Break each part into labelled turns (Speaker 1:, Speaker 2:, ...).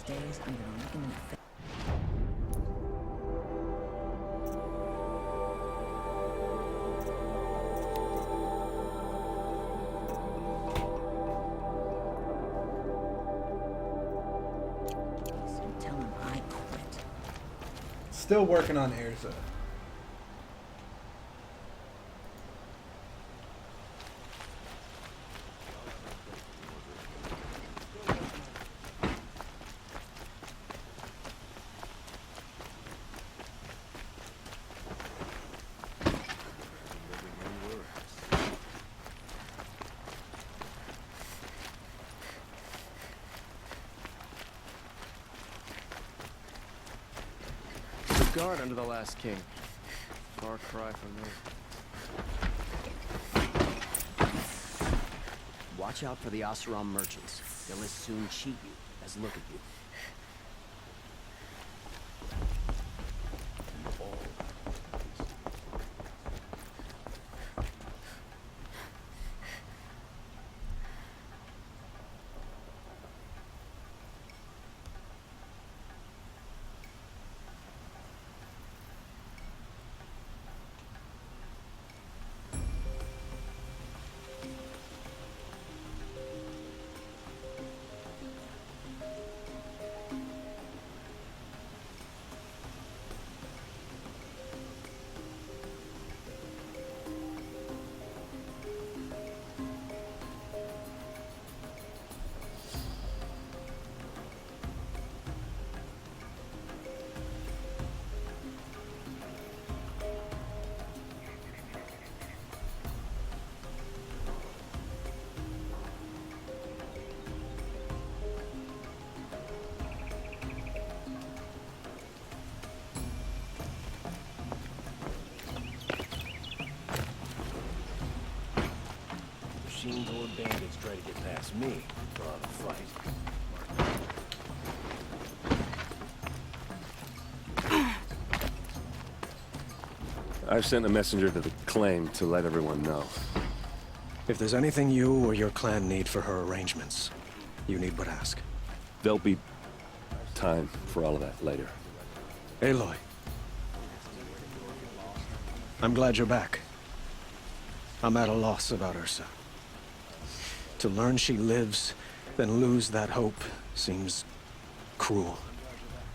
Speaker 1: these days, I'm gonna look him in the face. So tell him I quit.
Speaker 2: Still working on Erza.
Speaker 3: Guard under the last king. Far cry from me.
Speaker 4: Watch out for the Oseram merchants. They'll as soon cheat you as look at you.
Speaker 5: Machine-board bandits try to get past me. Draw the fight.
Speaker 6: I've sent a messenger to the claim to let everyone know.
Speaker 7: If there's anything you or your clan need for her arrangements, you need but ask.
Speaker 6: There'll be time for all of that later.
Speaker 7: Aloy. I'm glad you're back. I'm at a loss about Ursa. To learn she lives, then lose that hope, seems cruel.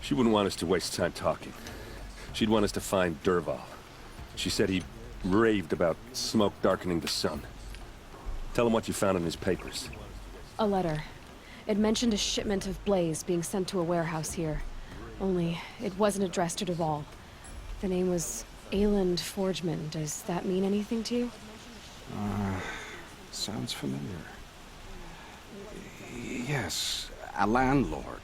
Speaker 6: She wouldn't want us to waste time talking. She'd want us to find Dervahl. She said he raved about smoke darkening the sun. Tell him what you found in his papers.
Speaker 8: A letter. It mentioned a shipment of blaze being sent to a warehouse here. Only, it wasn't addressed to Dervahl. The name was Ayland Forgeman. Does that mean anything to you?
Speaker 9: Sounds familiar. Yes, a landlord.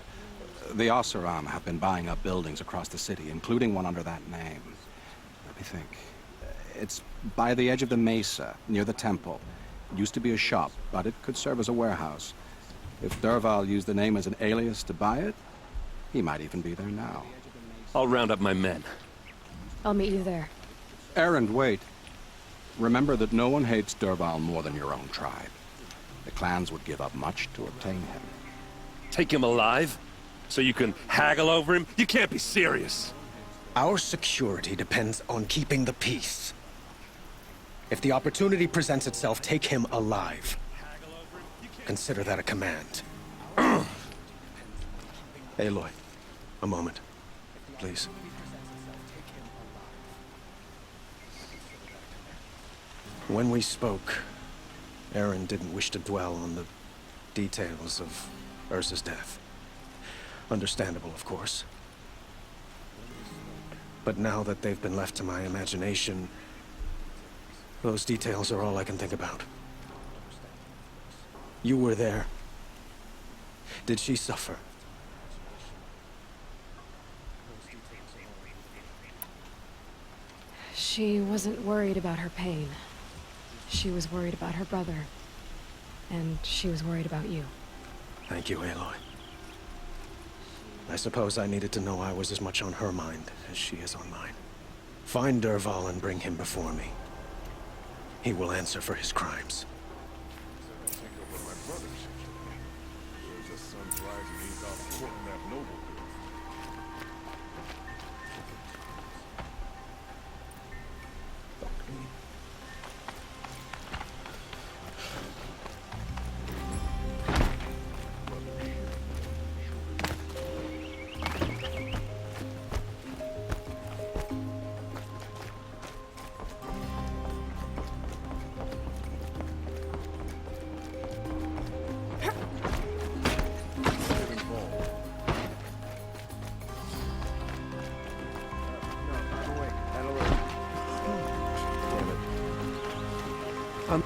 Speaker 9: The Oseram have been buying up buildings across the city, including one under that name. Let me think. It's by the edge of the mesa, near the temple. It used to be a shop, but it could serve as a warehouse. If Dervahl used the name as an alias to buy it, he might even be there now.
Speaker 6: I'll round up my men.
Speaker 8: I'll meet you there.
Speaker 9: Erend, wait. Remember that no one hates Dervahl more than your own tribe. The clans would give up much to obtain him.
Speaker 6: Take him alive? So you can haggle over him? You can't be serious.
Speaker 7: Our security depends on keeping the peace. If the opportunity presents itself, take him alive. Consider that a command. Aloy, a moment, please. When we spoke, Aaron didn't wish to dwell on the details of Ursa's death. Understandable, of course. But now that they've been left to my imagination, those details are all I can think about. You were there. Did she suffer?
Speaker 8: She wasn't worried about her pain. She was worried about her brother. And she was worried about you.
Speaker 7: Thank you, Aloy. I suppose I needed to know I was as much on her mind as she is on mine. Find Dervahl and bring him before me. He will answer for his crimes.
Speaker 5: Take over my brother's. There's a sun fire he's off courting that noble girl.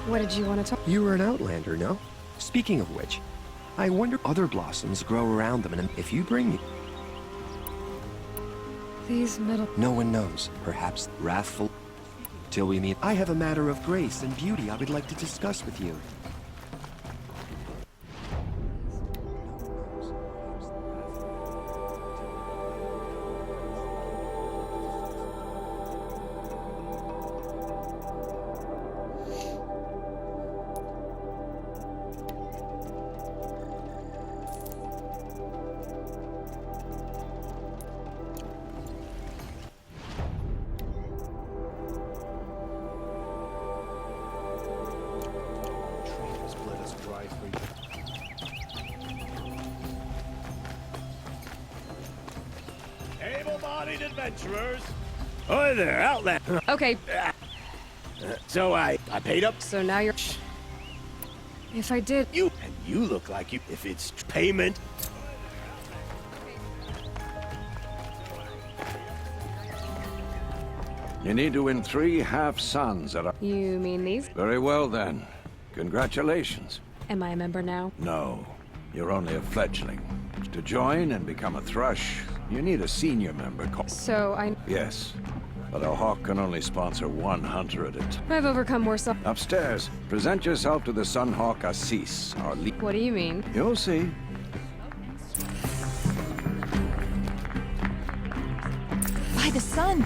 Speaker 8: What did you want to talk?
Speaker 10: You were an outlander, no? Speaking of which, I wonder other blossoms grow around them, and if you bring me...
Speaker 8: These middle...
Speaker 10: No one knows. Perhaps wrathful... Till we meet. I have a matter of grace and beauty I would like to discuss with you.
Speaker 5: Able-bodied adventurers. Hi there, outlander.
Speaker 8: Okay,
Speaker 5: So I paid up
Speaker 8: so now you're... If I did...
Speaker 5: you, and you look like you. If it's payment,
Speaker 11: You need to win 3 half-suns at a...
Speaker 8: You mean these?
Speaker 11: Very well, then. Congratulations.
Speaker 8: Am I a member now?
Speaker 11: No, you're only a fledgling. To join and become a thrush, you need a senior member called...
Speaker 8: So I...
Speaker 11: Yes, but a hawk can only sponsor 1 hunter at a time.
Speaker 8: I've overcome more so...
Speaker 11: Upstairs, present yourself to the Sunhawk Assis, our lead...
Speaker 8: What do you mean?
Speaker 11: You'll see.
Speaker 12: By the sun!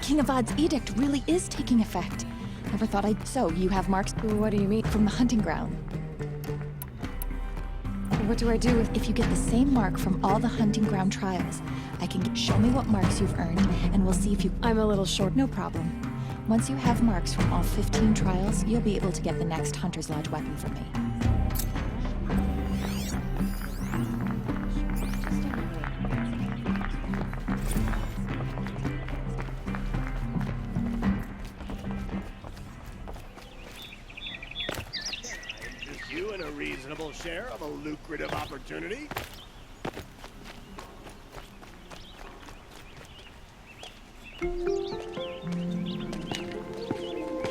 Speaker 12: King Avad's edict really is taking effect. Never thought I'd... So, you have marks
Speaker 8: What do you mean?
Speaker 12: from the hunting ground.
Speaker 8: What do I do with...
Speaker 12: If you get the same mark from all the hunting ground trials, I can show me what marks you've earned, and we'll see if you...
Speaker 8: I'm a little short.
Speaker 12: No problem. Once you have marks from all 15 trials, you'll be able to get the next Hunter's Lodge weapon from me.
Speaker 5: interest you in a reasonable share of a lucrative opportunity.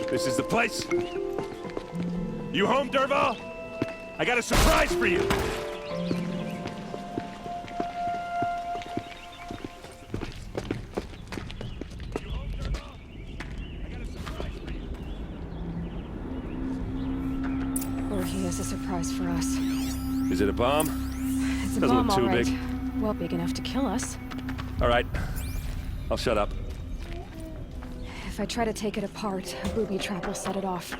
Speaker 6: This is the place. You home, Dervahl? I got a surprise for you.
Speaker 8: Or he has a surprise for us.
Speaker 6: Is it a bomb?
Speaker 8: It's a
Speaker 6: Doesn't
Speaker 8: bomb,
Speaker 6: look too
Speaker 8: all right.
Speaker 6: big.
Speaker 8: Well, big enough to kill us.
Speaker 6: All right. I'll shut up.
Speaker 8: If I try to take it apart, a booby trap will set it off.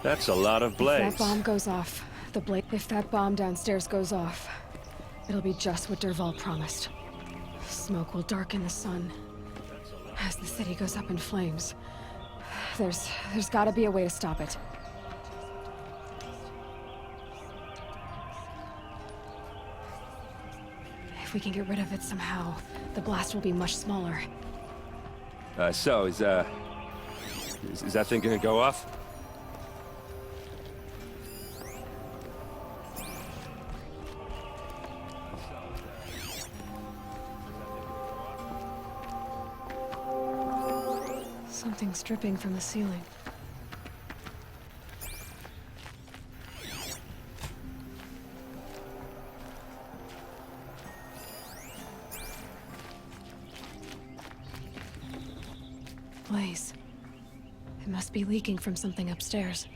Speaker 6: That's a lot of
Speaker 8: If
Speaker 6: blaze.
Speaker 8: that bomb goes off, if that bomb downstairs goes off, it'll be just what Dervahl promised. Smoke will darken the sun as the city goes up in flames. There's gotta be a way to stop it. If we can get rid of it somehow, the blast will be much smaller.
Speaker 6: So is that thing gonna go off?
Speaker 8: Something's dripping from the ceiling. Blaze. It must be leaking from something upstairs.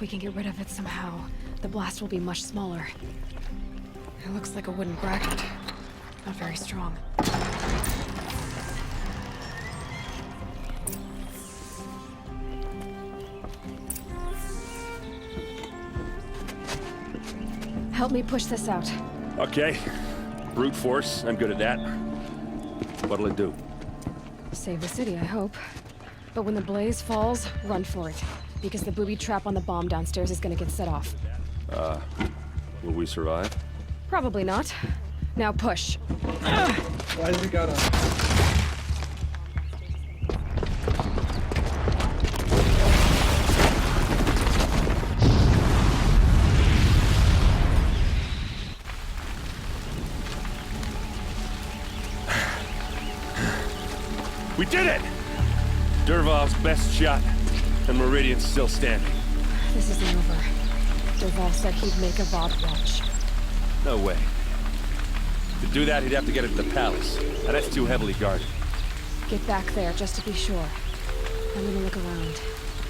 Speaker 8: we can get rid of it somehow, the blast will be much smaller. It looks like a wooden bracket. Not very strong. Help me push this out.
Speaker 6: Okay. Brute force, I'm good at that. What'll it do?
Speaker 8: Save the city, I hope. But when the blaze falls, run for it. Because the booby trap on the bomb downstairs is gonna get set off.
Speaker 6: Will we survive?
Speaker 8: Probably not. Now push.
Speaker 2: Why has he got on?
Speaker 6: We did it! Dervahl's best shot, and Meridian's still standing.
Speaker 8: This isn't over. Dervahl said he'd make a Vought watch.
Speaker 6: No way. To do that, he'd have to get it to the palace, and that's too heavily guarded.
Speaker 8: Get back there, just to be sure. I'm gonna look around.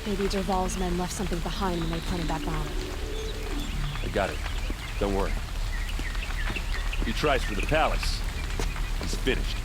Speaker 8: Maybe Dervahl's men left something behind when they planted that bomb.
Speaker 6: I got it. Don't worry. If he tries for the palace, he's finished.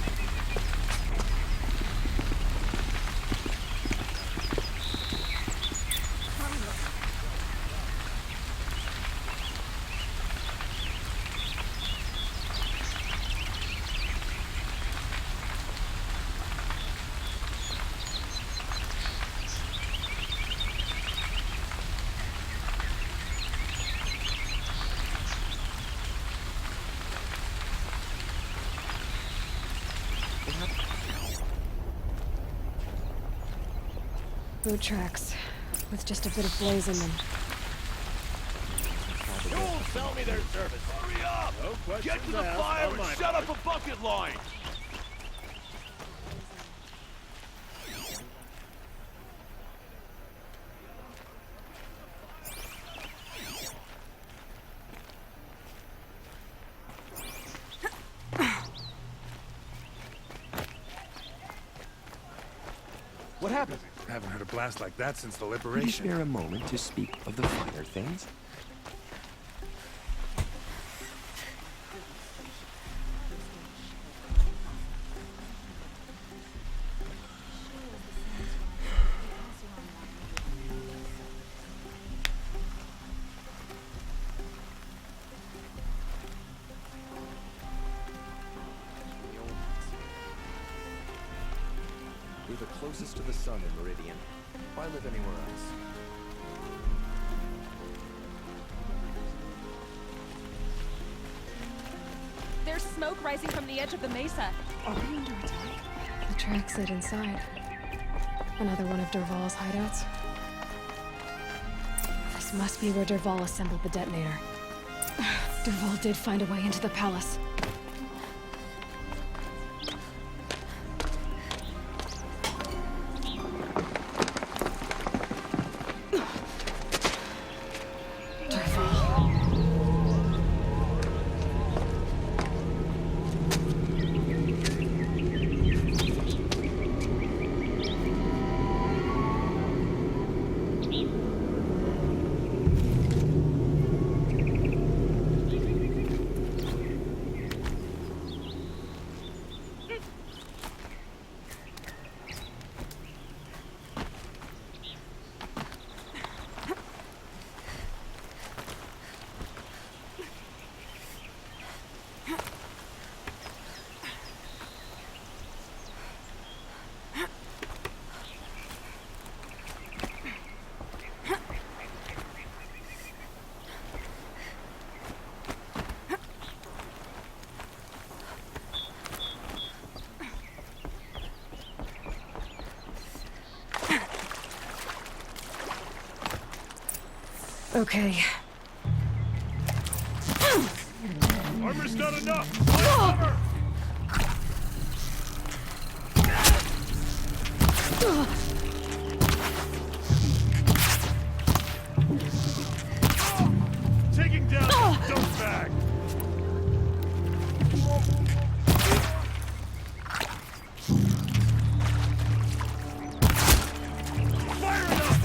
Speaker 8: Boot tracks, with just a bit of blaze in them.
Speaker 5: You'll sell me their service. Hurry up! No questions
Speaker 13: Get to the
Speaker 5: asked
Speaker 13: fire
Speaker 5: on
Speaker 13: and
Speaker 5: my
Speaker 13: set
Speaker 5: part.
Speaker 13: up a bucket line!
Speaker 10: What happened?
Speaker 14: Haven't heard a blast like that since the
Speaker 10: Could you
Speaker 14: liberation.
Speaker 10: spare a moment to speak of the finer things? We're the closest to the sun in Meridian. Why live anywhere else?
Speaker 12: There's smoke rising from the edge of the mesa.
Speaker 8: Are we under attack? The tracks lead inside. Another one of Dervahl's hideouts. This must be where Dervahl assembled the detonator. Dervahl did find a way into the palace. Okay.
Speaker 13: Armor's not enough! Find cover! Taking down dump bag! Fire enough!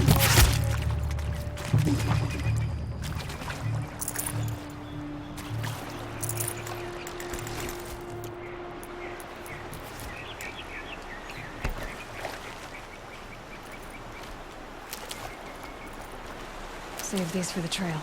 Speaker 8: save these for the trail.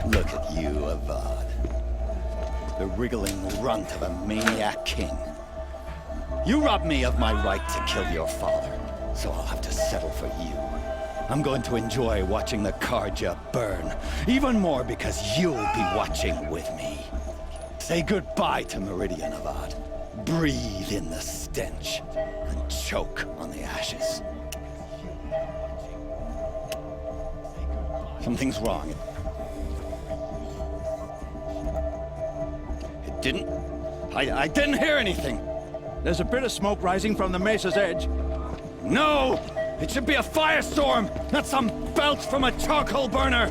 Speaker 15: Look at you, Avad. The wriggling runt of a maniac king. You robbed me of my right to kill your father, so I'll have to settle for you. I'm going to enjoy watching the Karja burn, even more because you'll be watching with me. Say goodbye to Meridian, Avad. Breathe in the stench, and choke on the ashes. Something's wrong. I didn't hear anything.
Speaker 11: There's a bit of smoke rising from the mesa's edge.
Speaker 15: No! It should be a firestorm, not some belch from a charcoal burner!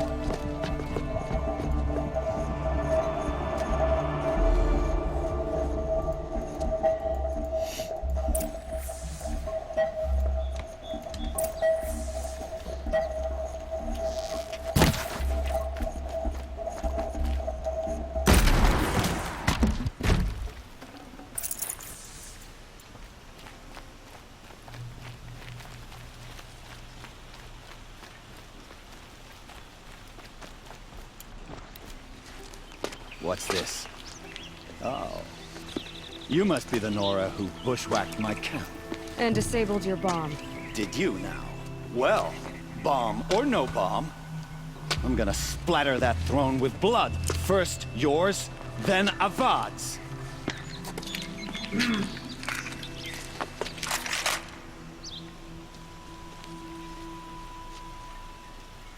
Speaker 15: What's this? Oh. You must be the Nora who bushwhacked my camp.
Speaker 8: And disabled your bomb.
Speaker 15: Did you now? Well, bomb or no bomb, I'm gonna splatter that throne with blood. First yours, then Avad's.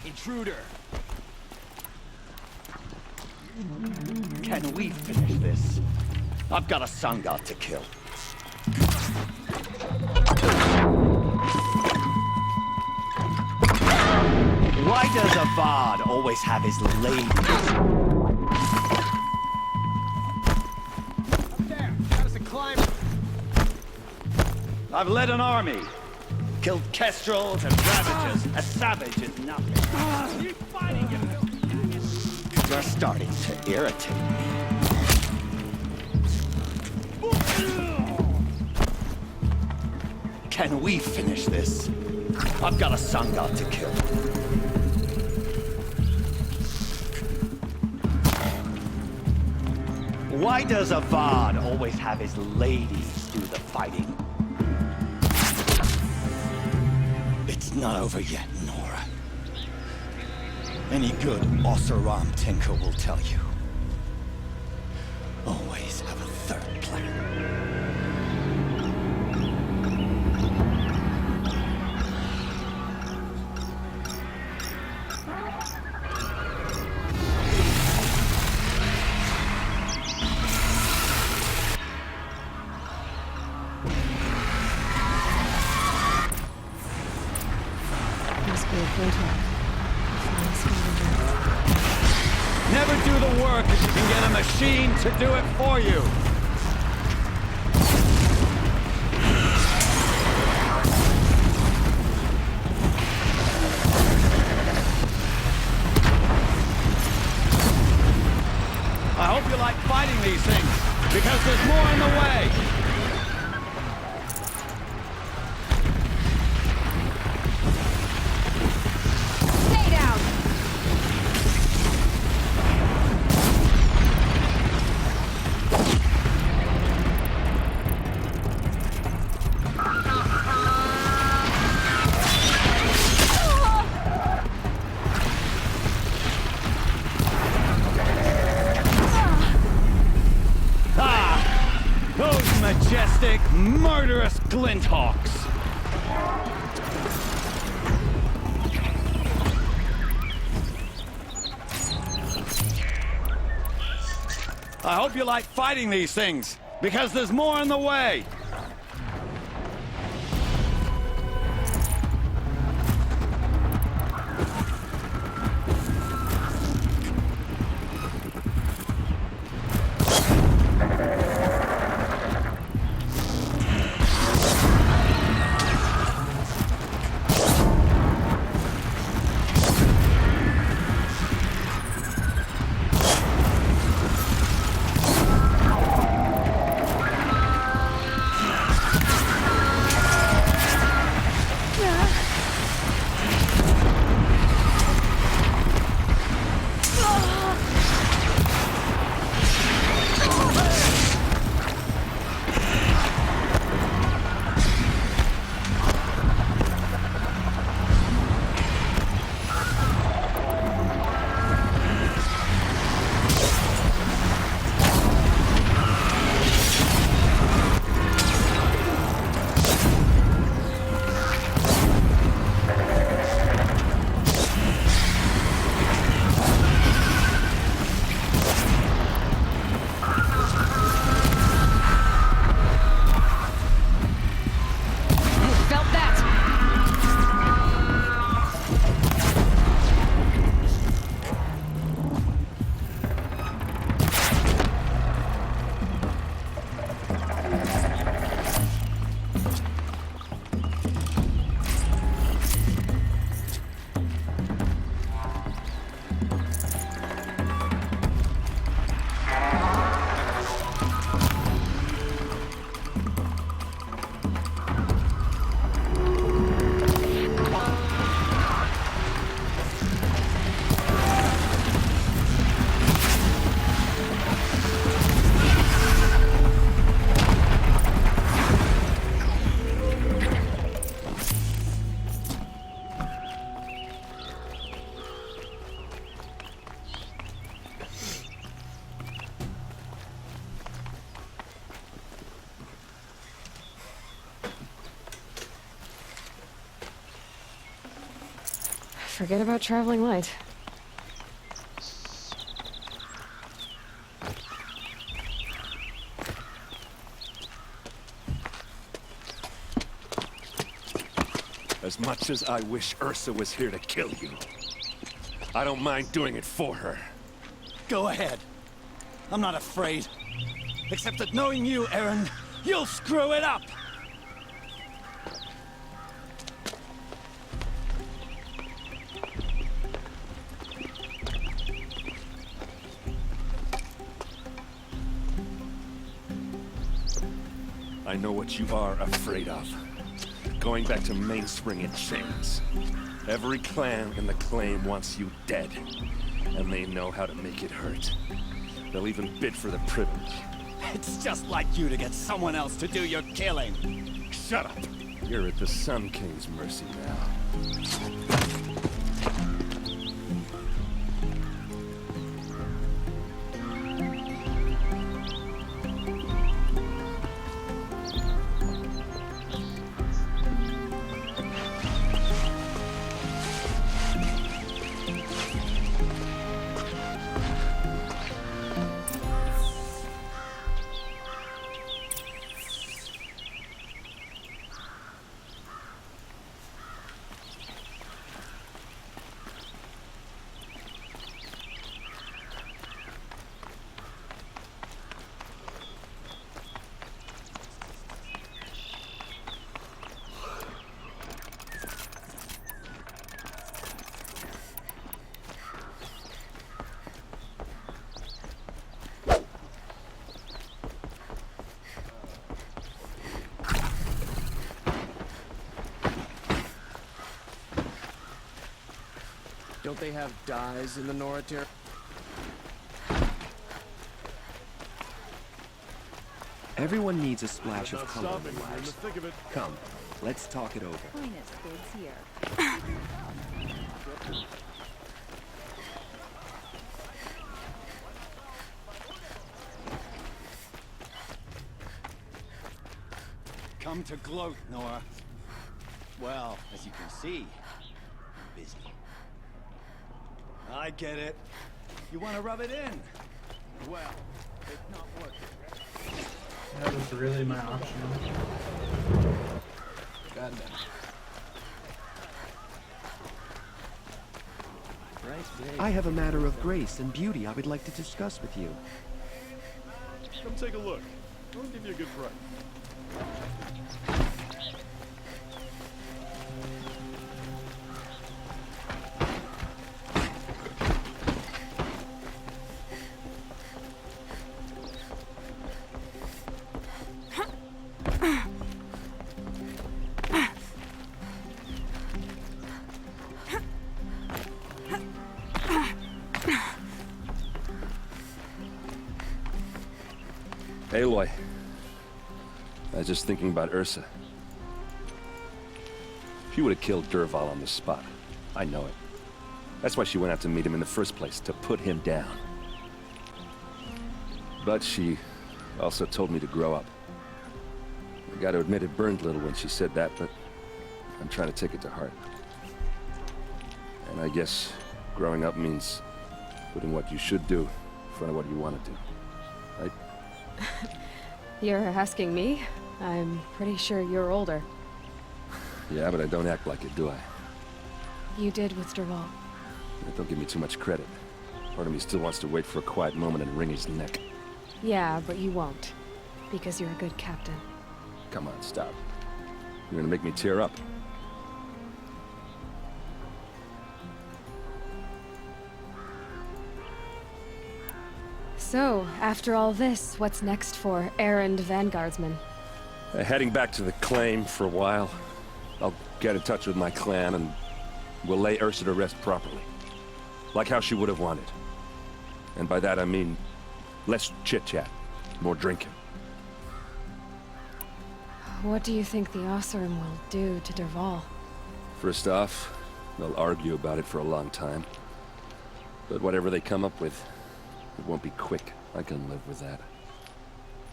Speaker 3: Intruder!
Speaker 15: Can we finish this? I've got a sun god to kill. Why does Avad always have his ladies?
Speaker 3: Up there! Got us a climber!
Speaker 15: I've led an army. Killed kestrels and ravages. A savage is nothing.
Speaker 3: Keep fighting, you filthy idiot!
Speaker 15: You're starting to irritate me. Can we finish this? I've got a sun god to kill. Why does Avad always have his ladies do the fighting? It's not over yet, Nora. Any good Oseram tinker will tell you. Always have a third plan.
Speaker 8: Must be a printer.
Speaker 15: Never do the work if you can get a machine to do it for you. I hope you like fighting these things, because there's more in the way.
Speaker 8: Stay down!
Speaker 15: Those majestic, murderous glinthawks! I hope you like fighting these things, because there's more in the way.
Speaker 8: Forget about traveling light.
Speaker 6: As much as I wish Ursa was here to kill you, I don't mind doing it for her.
Speaker 15: Go ahead. I'm not afraid. Except that knowing you, Aaron, you'll screw it up!
Speaker 6: I know what you are afraid of. Going back to Mainspring in chains. Every clan in the claim wants you dead. And they know how to make it hurt. They'll even bid for the privilege.
Speaker 15: It's just like you to get someone else to do your killing.
Speaker 6: Shut up! You're at the Sun King's mercy now.
Speaker 3: Don't they have dyes in the Noratir?
Speaker 10: Everyone needs a splash of color in their
Speaker 13: in the
Speaker 10: lives.
Speaker 13: thick of it.
Speaker 10: Come, let's talk it over.
Speaker 1: Finest goods here.
Speaker 15: Come to gloat, Nora. Well, as you can see, I'm busy. I get it. You want to rub it in? Well, it's not working.
Speaker 2: That was really my option.
Speaker 3: Goddamn.
Speaker 10: I have a matter of grace and beauty I would like to discuss with you.
Speaker 13: Come take a look. I'll give you a good price.
Speaker 6: Aloy, I was just thinking about Ursa. She would have killed Dervahl on the spot. I know it. That's why she went out to meet him in the first place, to put him down. But she also told me to grow up. I gotta admit it burned a little when she said that, but I'm trying to take it to heart. And I guess growing up means putting what you should do in front of what you want to do. Right?
Speaker 8: You're asking me? I'm pretty sure you're older.
Speaker 6: Yeah, but I don't act like it, do I?
Speaker 8: You did with Dervahl.
Speaker 6: Don't give me too much credit. Part of me still wants to wait for a quiet moment and wring his neck.
Speaker 8: Yeah, but you won't. Because you're a good captain.
Speaker 6: Come on, stop. You're gonna make me tear up.
Speaker 8: So, after all this, what's next for errand vanguardsman?
Speaker 6: Heading back to the claim for a while. I'll get in touch with my clan and we'll lay Ursa to rest properly. Like how she would have wanted. And by that I mean less chit-chat, more drinking.
Speaker 8: What do you think the Oseram will do to Dervahl?
Speaker 6: First off, they'll argue about it for a long time. But whatever they come up with, it won't be quick. I can live with that.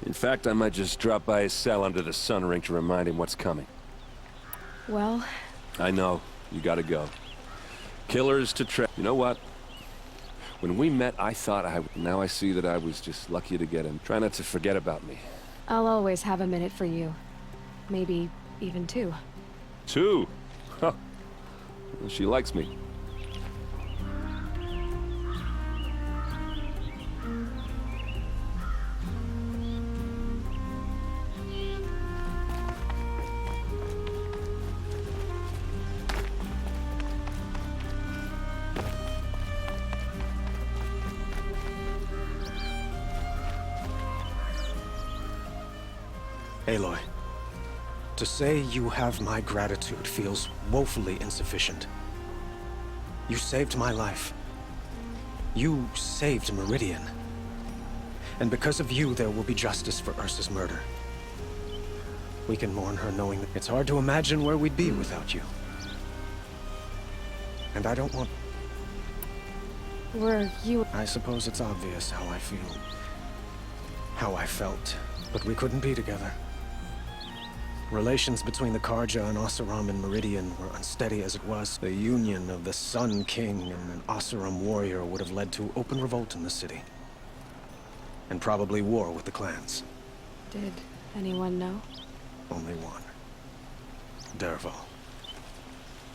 Speaker 6: In fact, I might just drop by his cell under the sun ring to remind him what's coming.
Speaker 8: Well...
Speaker 6: I know. You gotta go. Killers to You know what? When we met, I thought now I see that I was just lucky to get him. Try not to forget about me.
Speaker 8: I'll always have a minute for you. Maybe even two.
Speaker 6: Two? Huh. Well, she likes me.
Speaker 7: Aloy, to say you have my gratitude feels woefully insufficient. You saved my life. You saved Meridian. And because of you, there will be justice for Ursa's murder. We can mourn her knowing that it's hard to imagine where we'd be without you. And I don't want...
Speaker 8: Were you...
Speaker 7: I suppose it's obvious how I feel. How I felt. But we couldn't be together. Relations between the Karja and Oseram and Meridian were unsteady as it was. The union of the Sun King and an Oseram warrior would have led to open revolt in the city. And probably war with the clans.
Speaker 8: Did anyone know?
Speaker 7: Only one. Dervahl.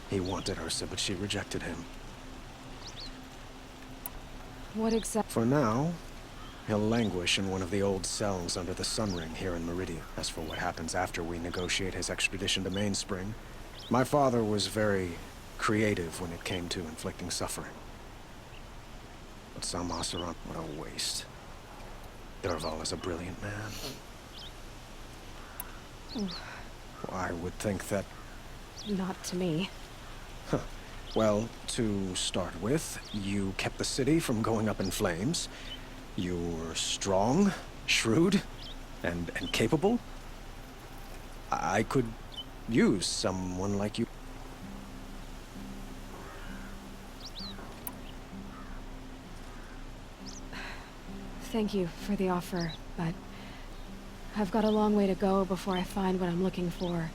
Speaker 7: He wanted Ursa, but she rejected him.
Speaker 8: What exactly?
Speaker 7: For now, he'll languish in one of the old cells under the Sun Ring here in Meridian. As for what happens after we negotiate his extradition to Mainspring, my father was very creative when it came to inflicting suffering. But some Oseram, what a waste. Dervahl is a brilliant man. I would think that...
Speaker 8: Not to me.
Speaker 7: Huh. Well, to start with, you kept the city from going up in flames. You were strong, shrewd, and capable. I could use someone like you.
Speaker 8: Thank you for the offer, but I've got a long way to go before I find what I'm looking for,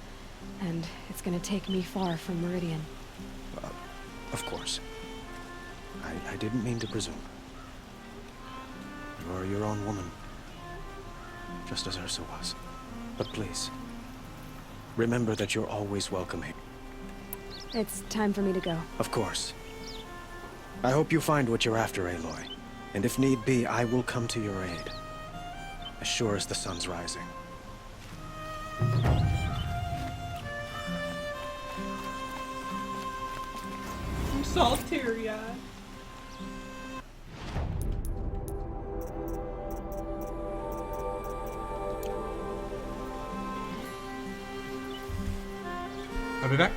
Speaker 8: and it's gonna take me far from Meridian.
Speaker 7: Of course. I didn't mean to presume. You are your own woman, just as Ursa was. But please, remember that you're always welcome here.
Speaker 8: It's time for me to go.
Speaker 7: Of course. I hope you find what you're after, Aloy. And if need be, I will come to your aid. As sure as the sun's rising.
Speaker 16: I'm so teary-eyed.
Speaker 17: I'll be back.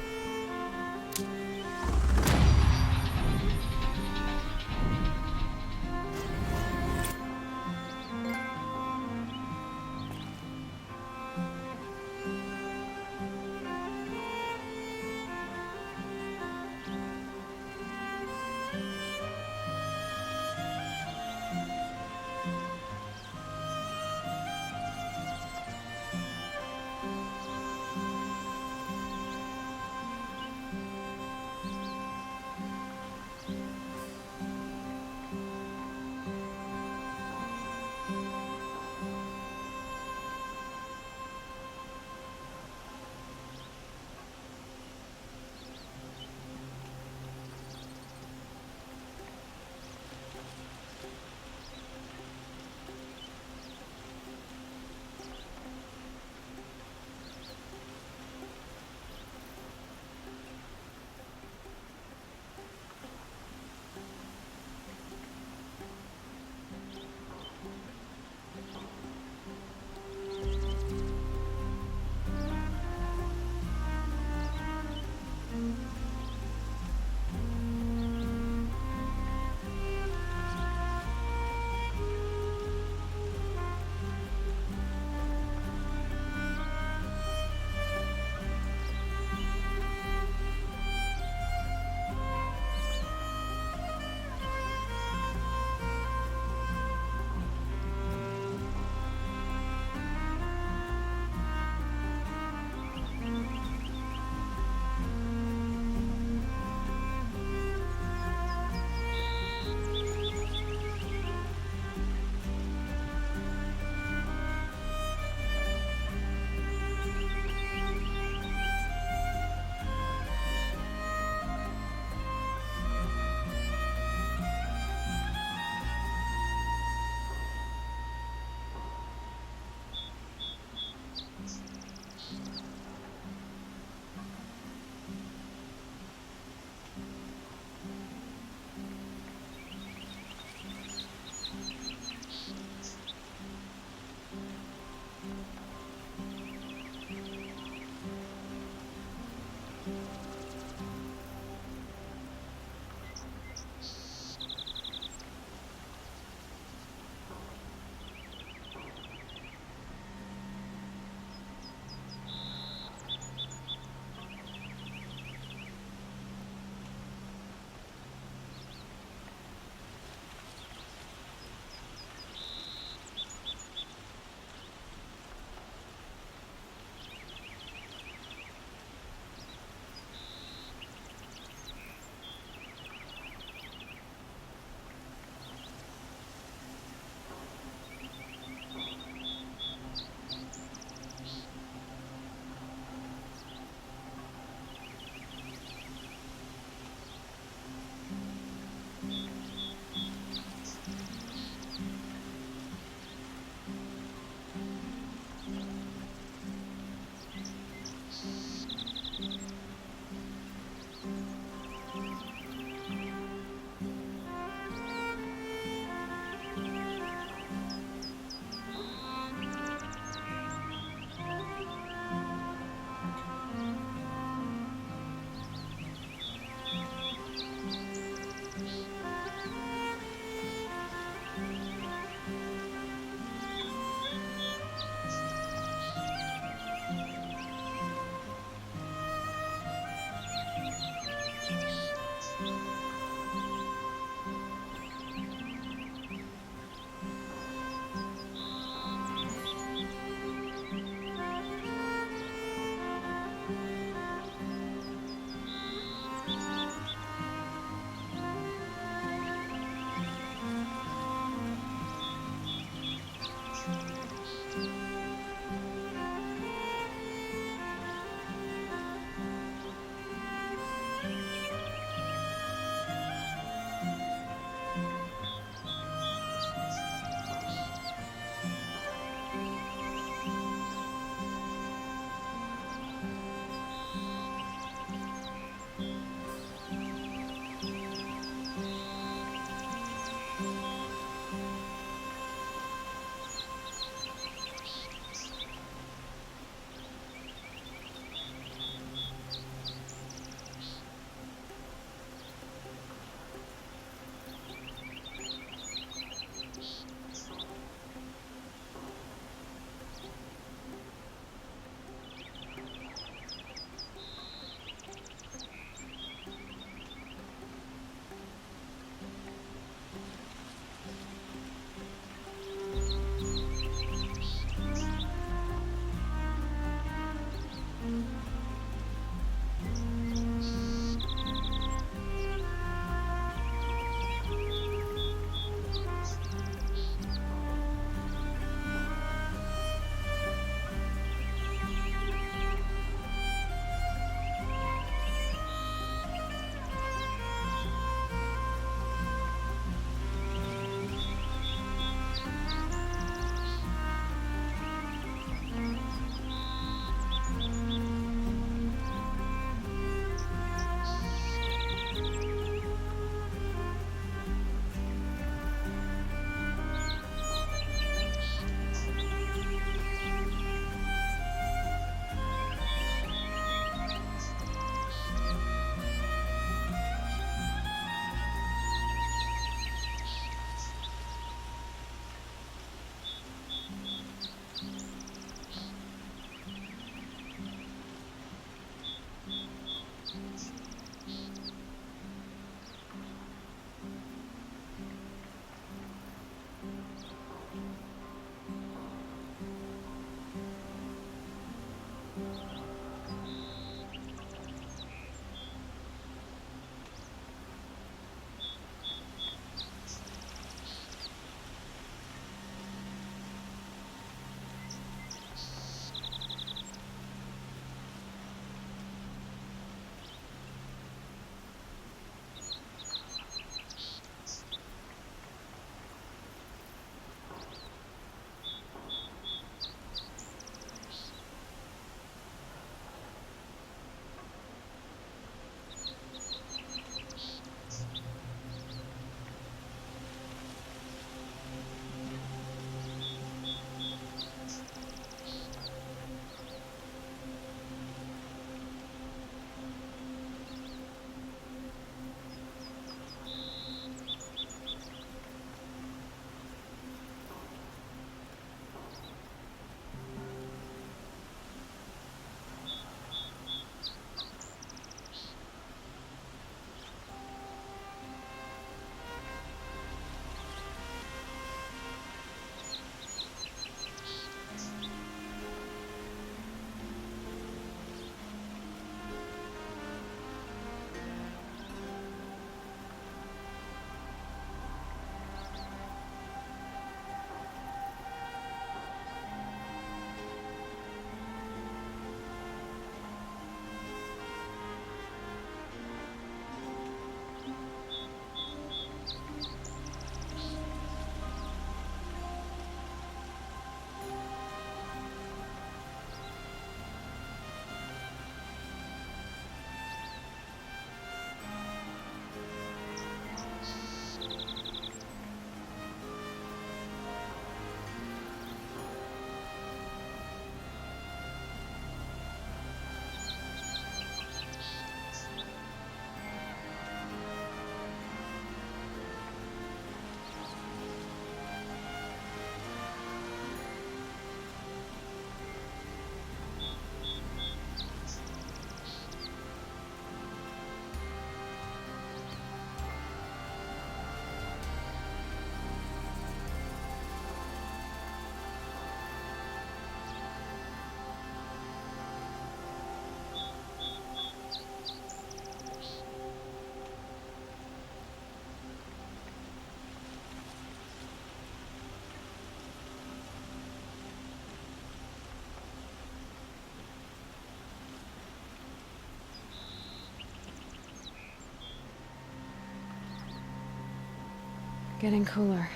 Speaker 8: Getting cooler.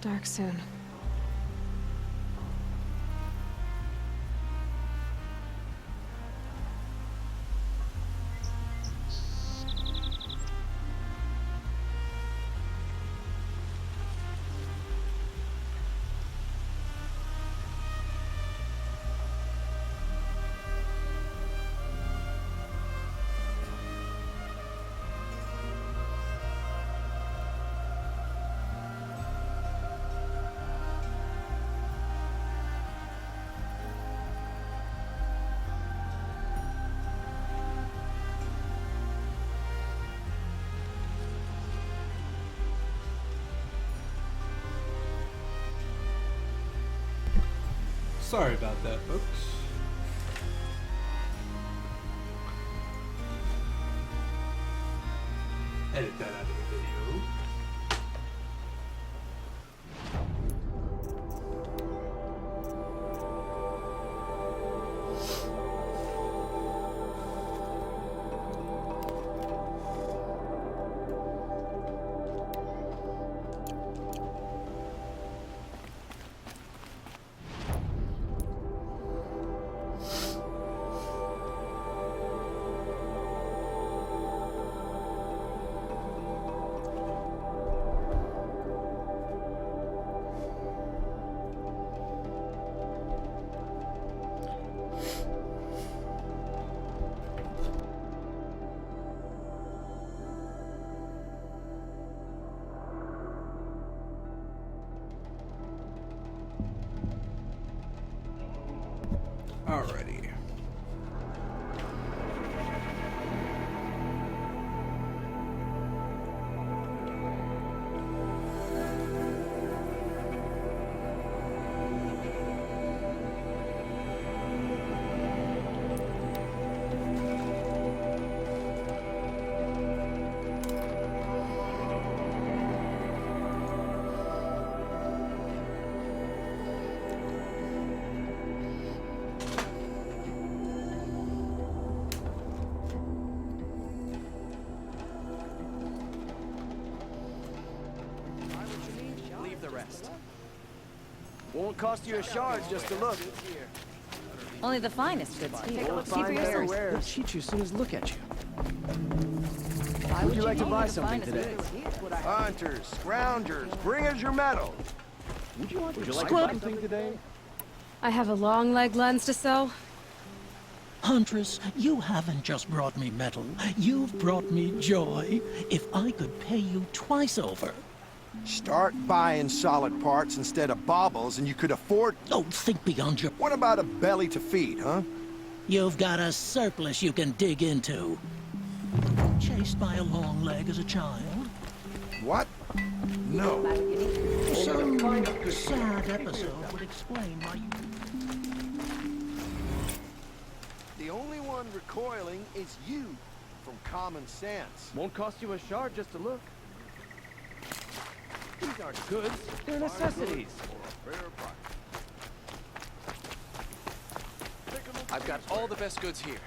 Speaker 8: Dark soon.
Speaker 17: Sorry about that, folks. Edit that out of the video. Alrighty.
Speaker 4: Leave the rest.
Speaker 3: Won't cost you a shard just to look.
Speaker 1: Only the finest goods here.
Speaker 3: Old
Speaker 1: See for
Speaker 3: fine
Speaker 1: yourself.
Speaker 3: berries. They'll cheat you as soon as look at you. Would you like to buy something today?
Speaker 5: Hunters, scroungers, bring us your metal.
Speaker 3: Would you like to buy something today?
Speaker 8: I have a long leg lens to sell.
Speaker 18: Huntress, you haven't just brought me metal. You've brought me joy. If I could pay you twice over.
Speaker 5: Start buying solid parts instead of baubles and you could afford...
Speaker 18: Oh, think beyond your...
Speaker 5: What about a belly to feed, huh?
Speaker 18: You've got a surplus you can dig into. Chased by a long leg as a child?
Speaker 5: What? No.
Speaker 18: Some sad episode would explain why you...
Speaker 5: The only one recoiling is you from common sense.
Speaker 3: Won't cost you a shard just to look. These aren't goods, they're necessities. I've got all the best goods here.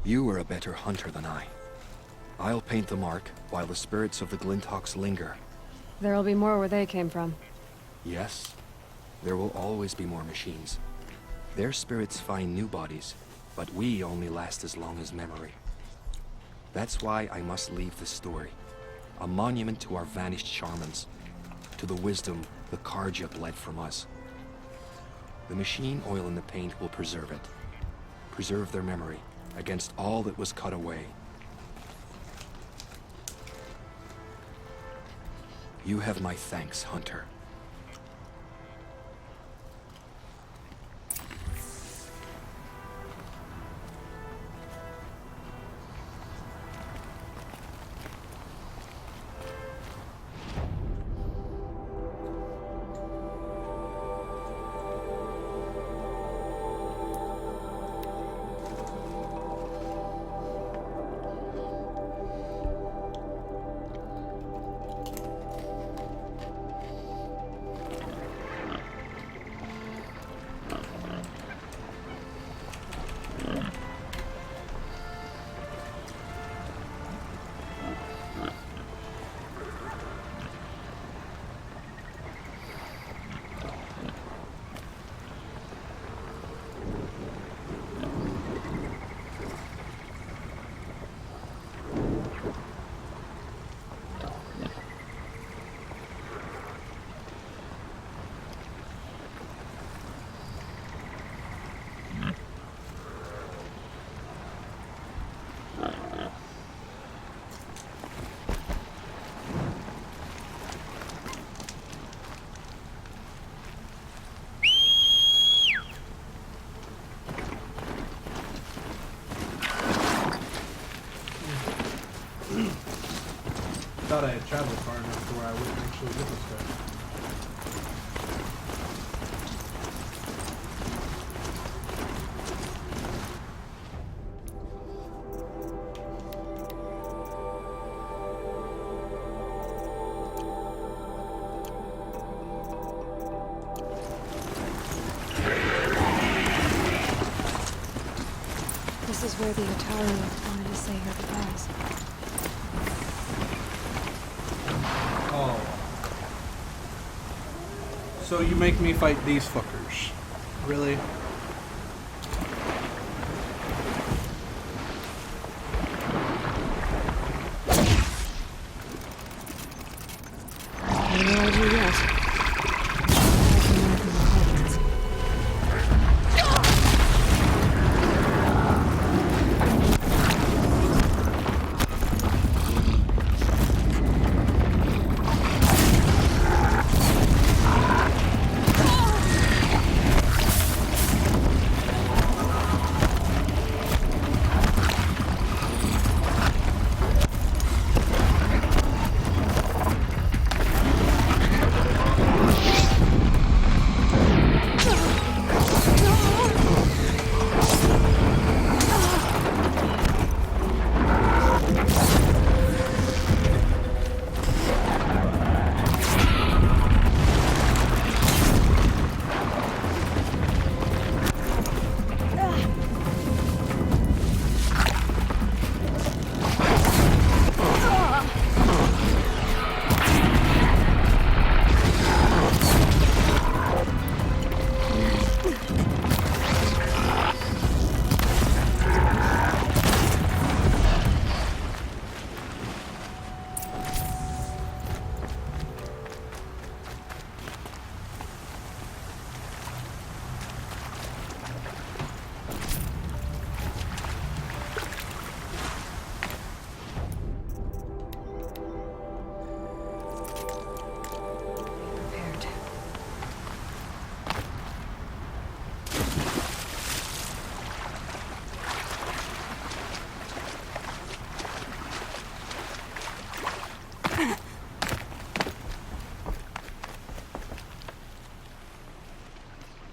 Speaker 10: You are a better hunter than I. I'll paint the mark while the spirits of the Glinthawks linger.
Speaker 8: There'll be more where they came from.
Speaker 10: Yes, there will always be more machines. Their spirits find new bodies, but we only last as long as memory. That's why I must leave this story. A monument to our vanished shamans, to the wisdom the Karja bled from us. The machine oil in the paint will preserve it. Preserve their memory against all that was cut away. You have my thanks, Hunter.
Speaker 2: Thought I had traveled far enough to where I wouldn't actually get this guy.
Speaker 8: This is where the Atari wanted to say her goodbyes.
Speaker 17: Oh. So you make me fight these fuckers. Really?
Speaker 8: I have no idea yet.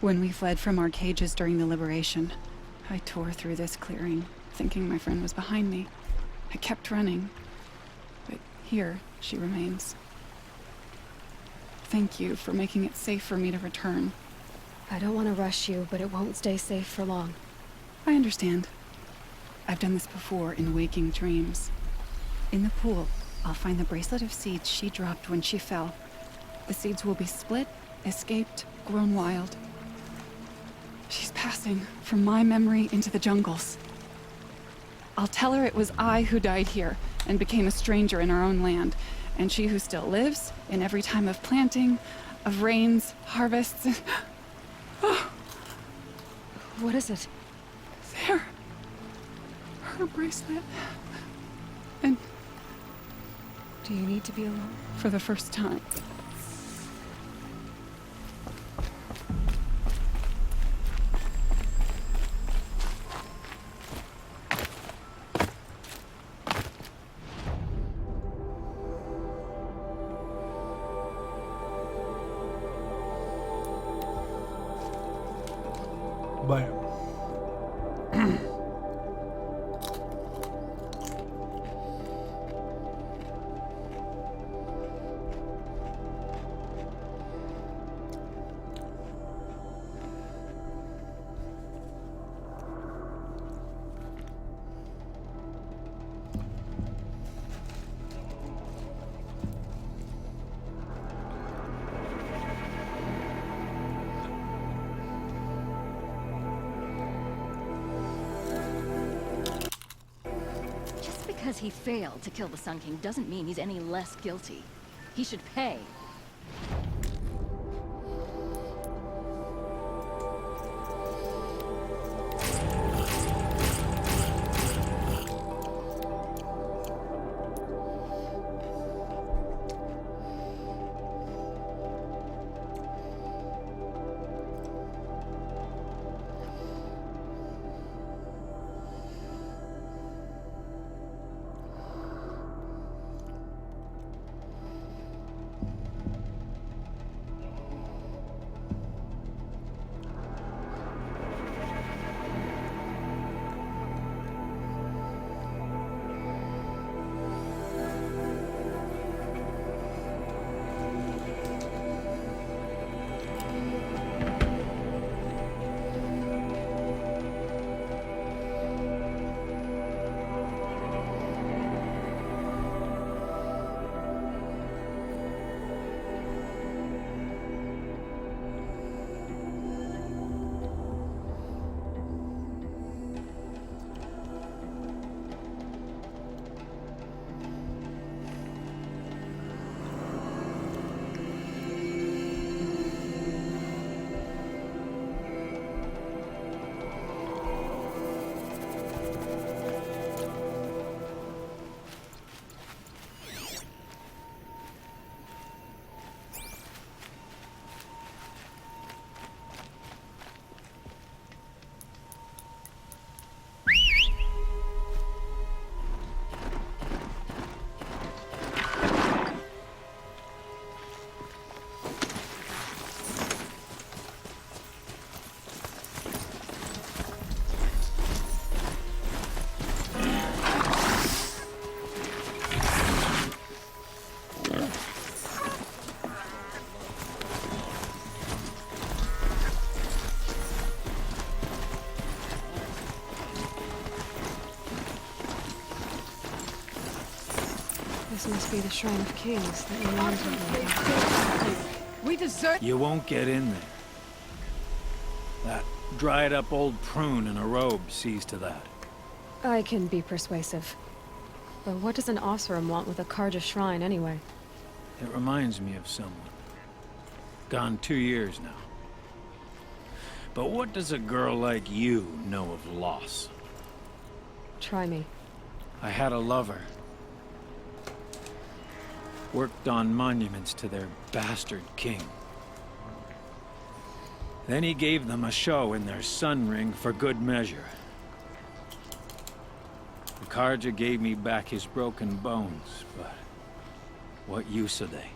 Speaker 19: When we fled from our cages during the liberation, I tore through this clearing, thinking my friend was behind me. I kept running, but here she remains. Thank you for making it safe for me to return.
Speaker 8: I don't want to rush you, but it won't stay safe for long.
Speaker 19: I understand. I've done this before in waking dreams. In the pool, I'll find the bracelet of seeds she dropped when she fell. The seeds will be split, escaped, grown wild. She's passing from my memory into the jungles. I'll tell her it was I who died here and became a stranger in our own land, and she who still lives in every time of planting, of rains, harvests.
Speaker 8: What is it?
Speaker 19: There. Her bracelet. And
Speaker 8: do you need to be alone?
Speaker 19: For the first time.
Speaker 2: Bam.
Speaker 1: Because he failed to kill the Sun King doesn't mean he's any less guilty. He should pay.
Speaker 8: This must be the Shrine of Kings that you wanted.
Speaker 1: We deserve.
Speaker 18: You won't get in there. That dried-up old prune in a robe sees to that.
Speaker 8: I can be persuasive. But what does an Oseram want with a Karja shrine anyway?
Speaker 18: It reminds me of someone. Gone 2 years now. But what does a girl like you know of loss?
Speaker 8: Try me.
Speaker 18: I had a lover. Worked on monuments to their bastard king. Then he gave them a show in their sun ring for good measure. The Karja gave me back his broken bones, but what use are they?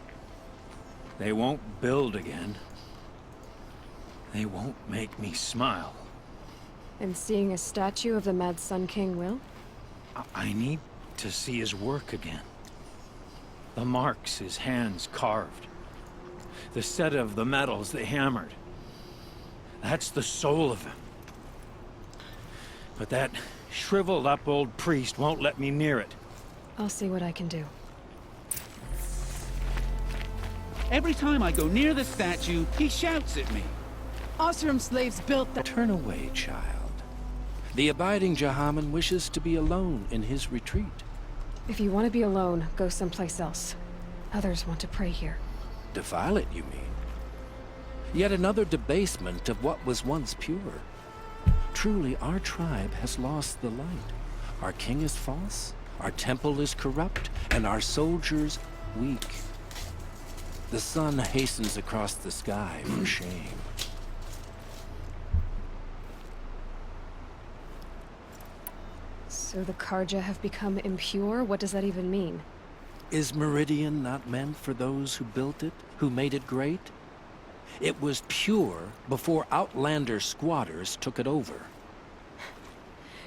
Speaker 18: They won't build again. They won't make me smile.
Speaker 8: And seeing a statue of the Mad Sun King will?
Speaker 18: I need to see his work again. The marks his hands carved. The set of the metals they hammered. That's the soul of him. But that shriveled up old priest won't let me near it.
Speaker 8: I'll see what I can do.
Speaker 20: Every time I go near the statue, he shouts at me.
Speaker 3: Osram slaves built that.
Speaker 18: Turn away, child. The abiding Jahaman wishes to be alone in his retreat.
Speaker 8: If you want to be alone, go someplace else. Others want to pray here.
Speaker 18: Defile it, you mean? Yet another debasement of what was once pure. Truly, our tribe has lost the light. Our king is false, our temple is corrupt, and our soldiers weak. The sun hastens across the sky for shame.
Speaker 8: So the Karja have become impure? What does that even mean?
Speaker 18: Is Meridian not meant for those who built it, who made it great? It was pure before outlander squatters took it over.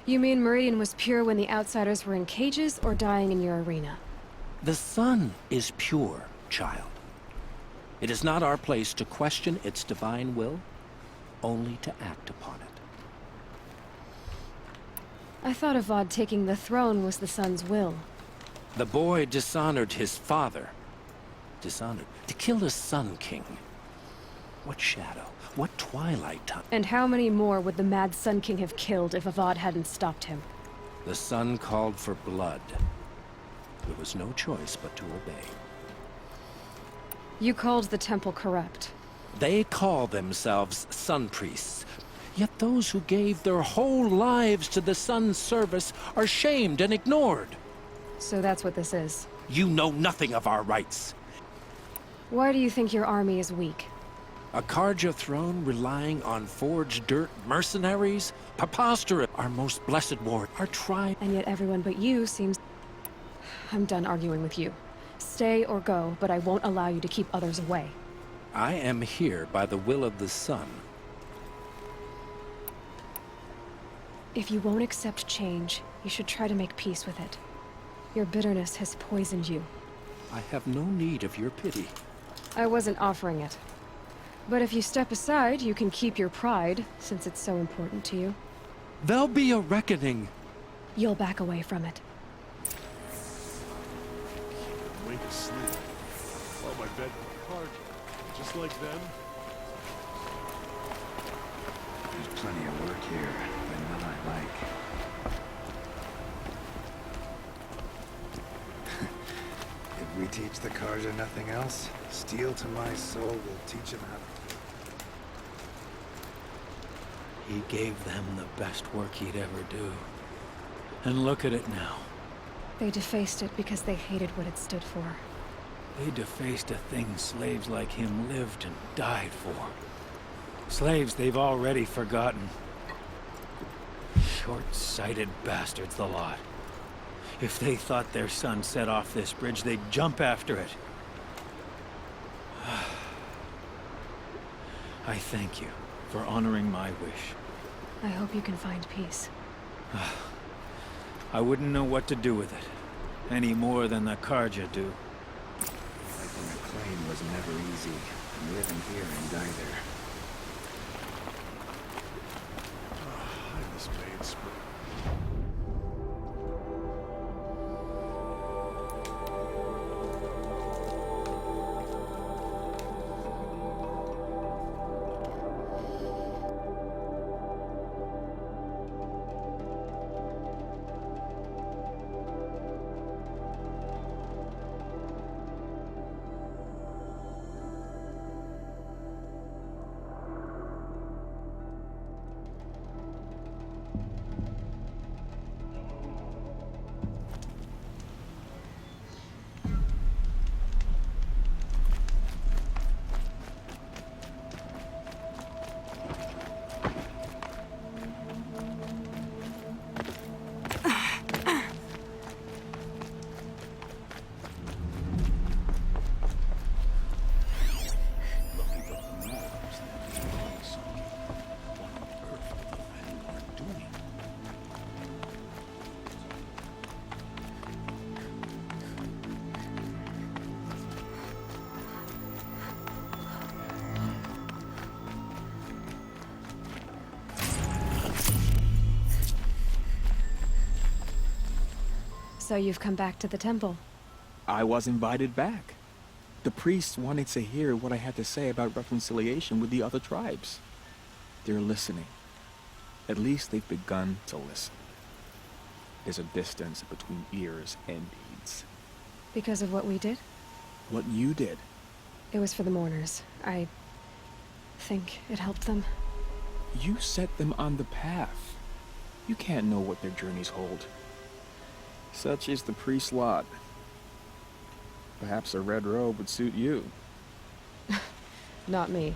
Speaker 8: You mean Meridian was pure when the outsiders were in cages or dying in your arena?
Speaker 18: The sun is pure, child. It is not our place to question its divine will, only to act upon it.
Speaker 8: I thought Avad taking the throne was the sun's will.
Speaker 18: The boy dishonored his father. Dishonored to kill the Sun King. What shadow, what twilight time.
Speaker 8: And how many more would the mad Sun King have killed if Avad hadn't stopped him?
Speaker 18: The sun called for blood. There was no choice but to obey.
Speaker 8: You called the temple corrupt.
Speaker 18: They call themselves sun priests. Yet those who gave their whole lives to the sun's service are shamed and ignored.
Speaker 8: So that's what this is.
Speaker 18: You know nothing of our rights.
Speaker 8: Why do you think your army is weak?
Speaker 18: A Karja throne relying on forged dirt mercenaries? Preposterous. Our most blessed ward, our tribe.
Speaker 8: And yet everyone but you seems... I'm done arguing with you. Stay or go, but I won't allow you to keep others away.
Speaker 18: I am here by the will of the sun.
Speaker 8: If you won't accept change, you should try to make peace with it. Your bitterness has poisoned you.
Speaker 18: I have no need of your pity.
Speaker 8: I wasn't offering it. But if you step aside, you can keep your pride, since it's so important to you.
Speaker 18: There'll be a reckoning.
Speaker 8: You'll back away from it.
Speaker 13: Wink asleep. Oh, my bed card. Just like them.
Speaker 11: There's plenty of work here, but none I like. If we teach the Karja nothing else, steel to my soul will teach him how to...
Speaker 18: He gave them the best work he'd ever do. And look at it now.
Speaker 8: They defaced it because they hated what it stood for.
Speaker 18: They defaced a thing slaves like him lived and died for. Slaves they've already forgotten. Short-sighted bastards, the lot. If they thought their son set off this bridge, they'd jump after it. I thank you for honoring my wish.
Speaker 8: I hope you can find peace.
Speaker 18: I wouldn't know what to do with it, any more than the Karja do.
Speaker 11: Fighting a claim was never easy, and living here ain't either.
Speaker 13: I miss Main Spring.
Speaker 8: So you've come back to the temple.
Speaker 21: I was invited back. The priests wanted to hear what I had to say about reconciliation with the other tribes. They're listening. At least they've begun to listen. There's a distance between ears and deeds.
Speaker 8: Because of what we did?
Speaker 21: What you did.
Speaker 8: It was for the mourners. I think it helped them.
Speaker 21: You set them on the path. You can't know what their journeys hold. Such is the priest's lot. Perhaps a red robe would suit you.
Speaker 8: Not me.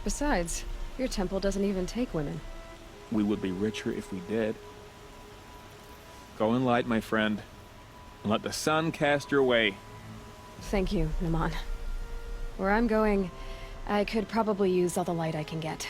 Speaker 8: Besides, your temple doesn't even take women.
Speaker 21: We would be richer if we did. Go in light, my friend, and let the sun cast your way.
Speaker 8: Thank you, Naman. Where I'm going, I could probably use all the light I can get.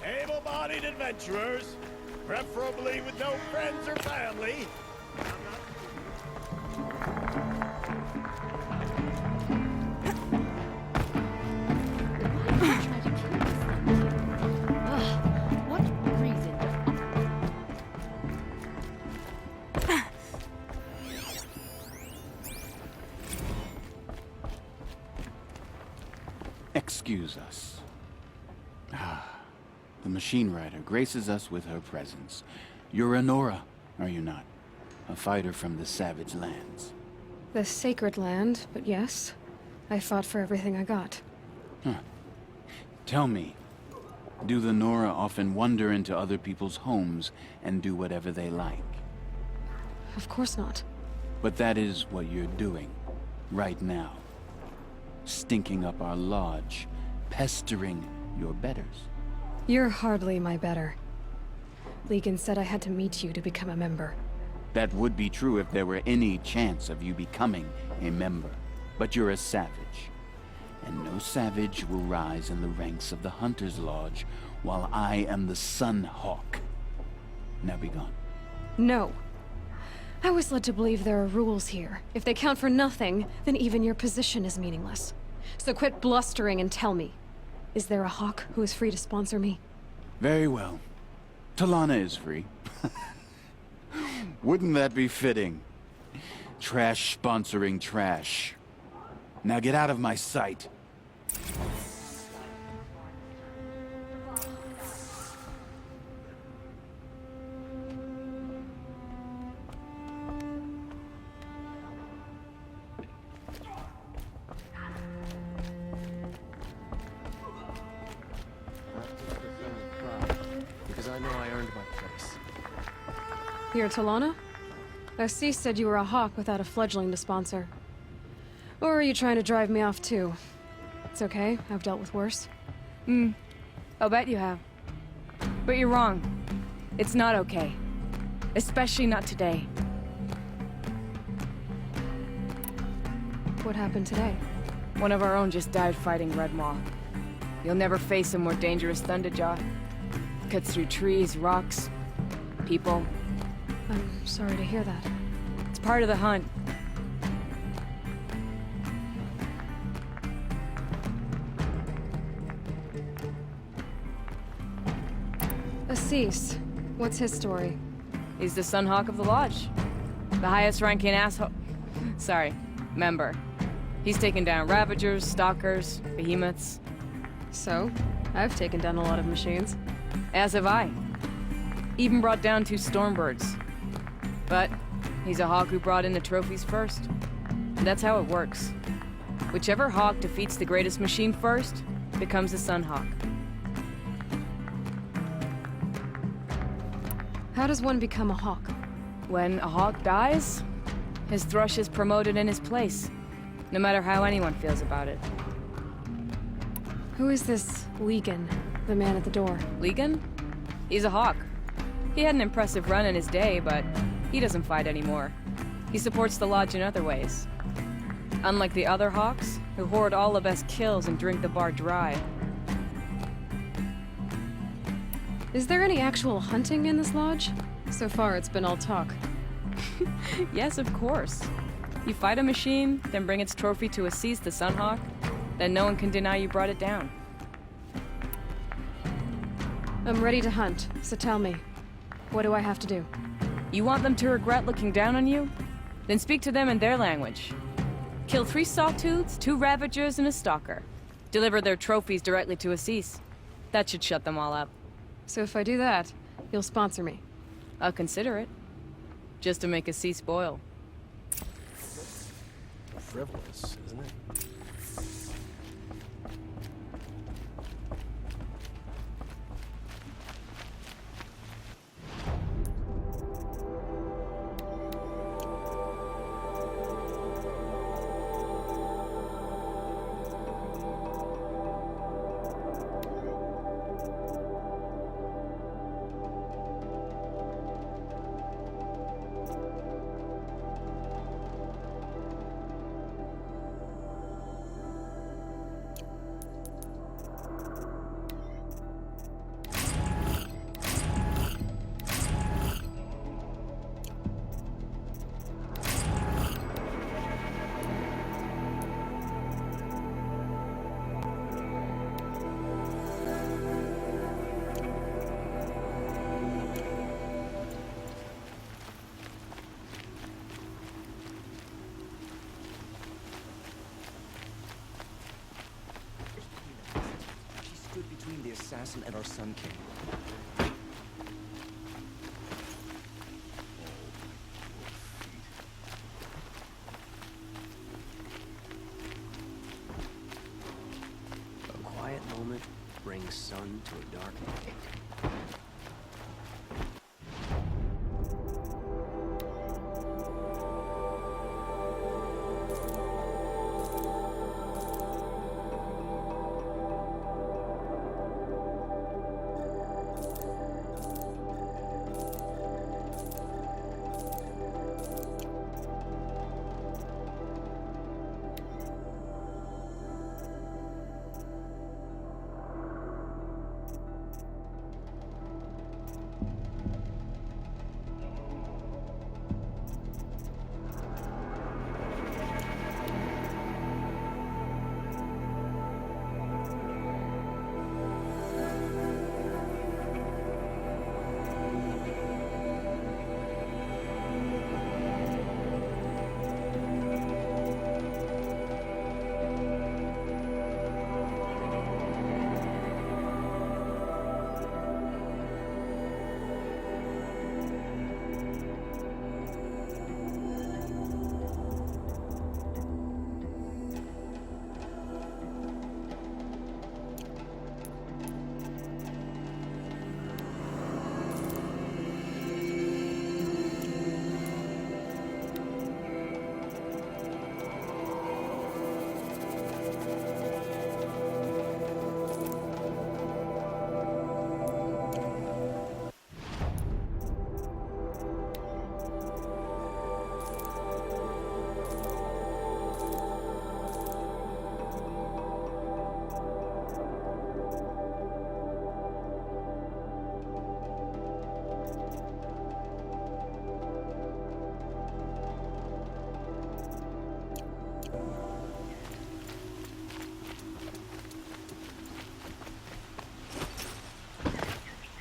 Speaker 5: Able-bodied adventurers, preferably with no friends or family.
Speaker 1: What reason?
Speaker 20: Excuse us. The machine rider graces us with her presence. You're a Nora, are you not? A fighter from the savage lands.
Speaker 8: The sacred land, but yes. I fought for everything I got.
Speaker 20: Huh. Tell me, do the Nora often wander into other people's homes and do whatever they like?
Speaker 8: Of course not.
Speaker 20: But that is what you're doing, right now. Stinking up our lodge, pestering your betters.
Speaker 8: You're hardly my better. Legan said I had to meet you to become a member.
Speaker 20: That would be true if there were any chance of you becoming a member. But you're a savage. And no savage will rise in the ranks of the Hunter's Lodge while I am the Sun Hawk. Now be gone.
Speaker 8: No. I was led to believe there are rules here. If they count for nothing, then even your position is meaningless. So quit blustering and tell me. Is there a Hawk who is free to sponsor me?
Speaker 20: Very well. Talana is free. Wouldn't that be fitting? Trash sponsoring trash. Now get out of my sight.
Speaker 4: Because I know I earned my place.
Speaker 8: You're Talana? Assis said you were a Hawk without a fledgling to sponsor. Or are you trying to drive me off too? It's okay, I've dealt with worse.
Speaker 22: I'll bet you have. But you're wrong. It's not okay. Especially not today.
Speaker 8: What happened today?
Speaker 22: One of our own just died fighting Red Maw. You'll never face a more dangerous Thunderjaw. Cuts through trees, rocks, people.
Speaker 8: I'm sorry to hear that.
Speaker 22: It's part of the hunt.
Speaker 8: Assis, what's his story?
Speaker 22: He's the Sunhawk of the Lodge. The highest ranking asshole... Sorry, member. He's taken down Ravagers, Stalkers, Behemoths.
Speaker 8: So, I've taken down a lot of machines.
Speaker 22: As have I. Even brought down 2 Stormbirds. But he's a Hawk who brought in the trophies first. And that's how it works. Whichever Hawk defeats the greatest machine first becomes the Sunhawk.
Speaker 8: How does one become a Hawk?
Speaker 22: When a Hawk dies, his Thrush is promoted in his place, no matter how anyone feels about it.
Speaker 8: Who is this Legan, the man at the door?
Speaker 22: Legan? He's a hawk. He had an impressive run in his day, but he doesn't fight anymore. He supports the lodge in other ways. Unlike the other hawks, who hoard all the best kills and drink the bar dry.
Speaker 8: Is there any actual hunting in this lodge? So far, it's been all talk.
Speaker 22: Yes, of course. You fight a machine, then bring its trophy to Assis the Sunhawk, then no one can deny you brought it down.
Speaker 8: I'm ready to hunt, so tell me, what do I have to do?
Speaker 22: You want them to regret looking down on you? Then speak to them in their language. Kill 3 sawtooths, 2 ravagers, and a stalker. Deliver their trophies directly to Assis. That should shut them all up.
Speaker 8: So if I do that, you'll sponsor me?
Speaker 22: I'll consider it. Just to make Assis boil.
Speaker 5: Frivolous, isn't it?
Speaker 4: Between the assassin and our Sun King. A quiet moment brings sun to a dark night.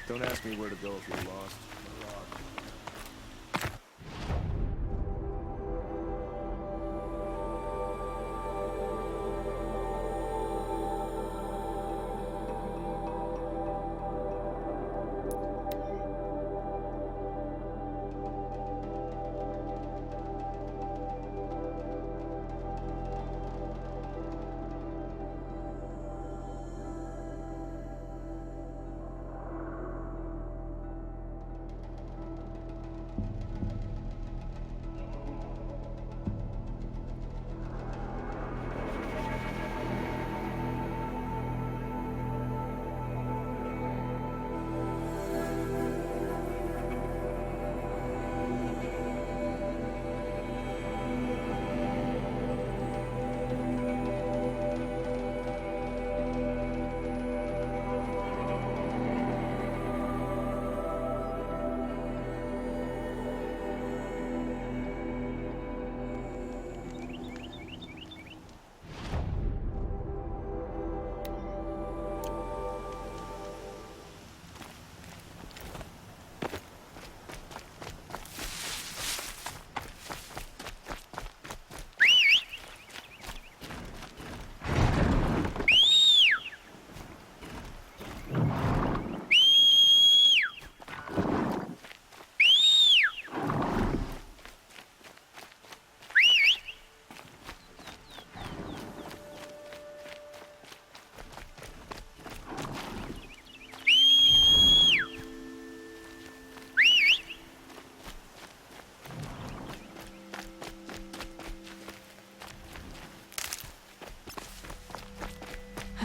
Speaker 13: Don't ask me where to go if you're lost.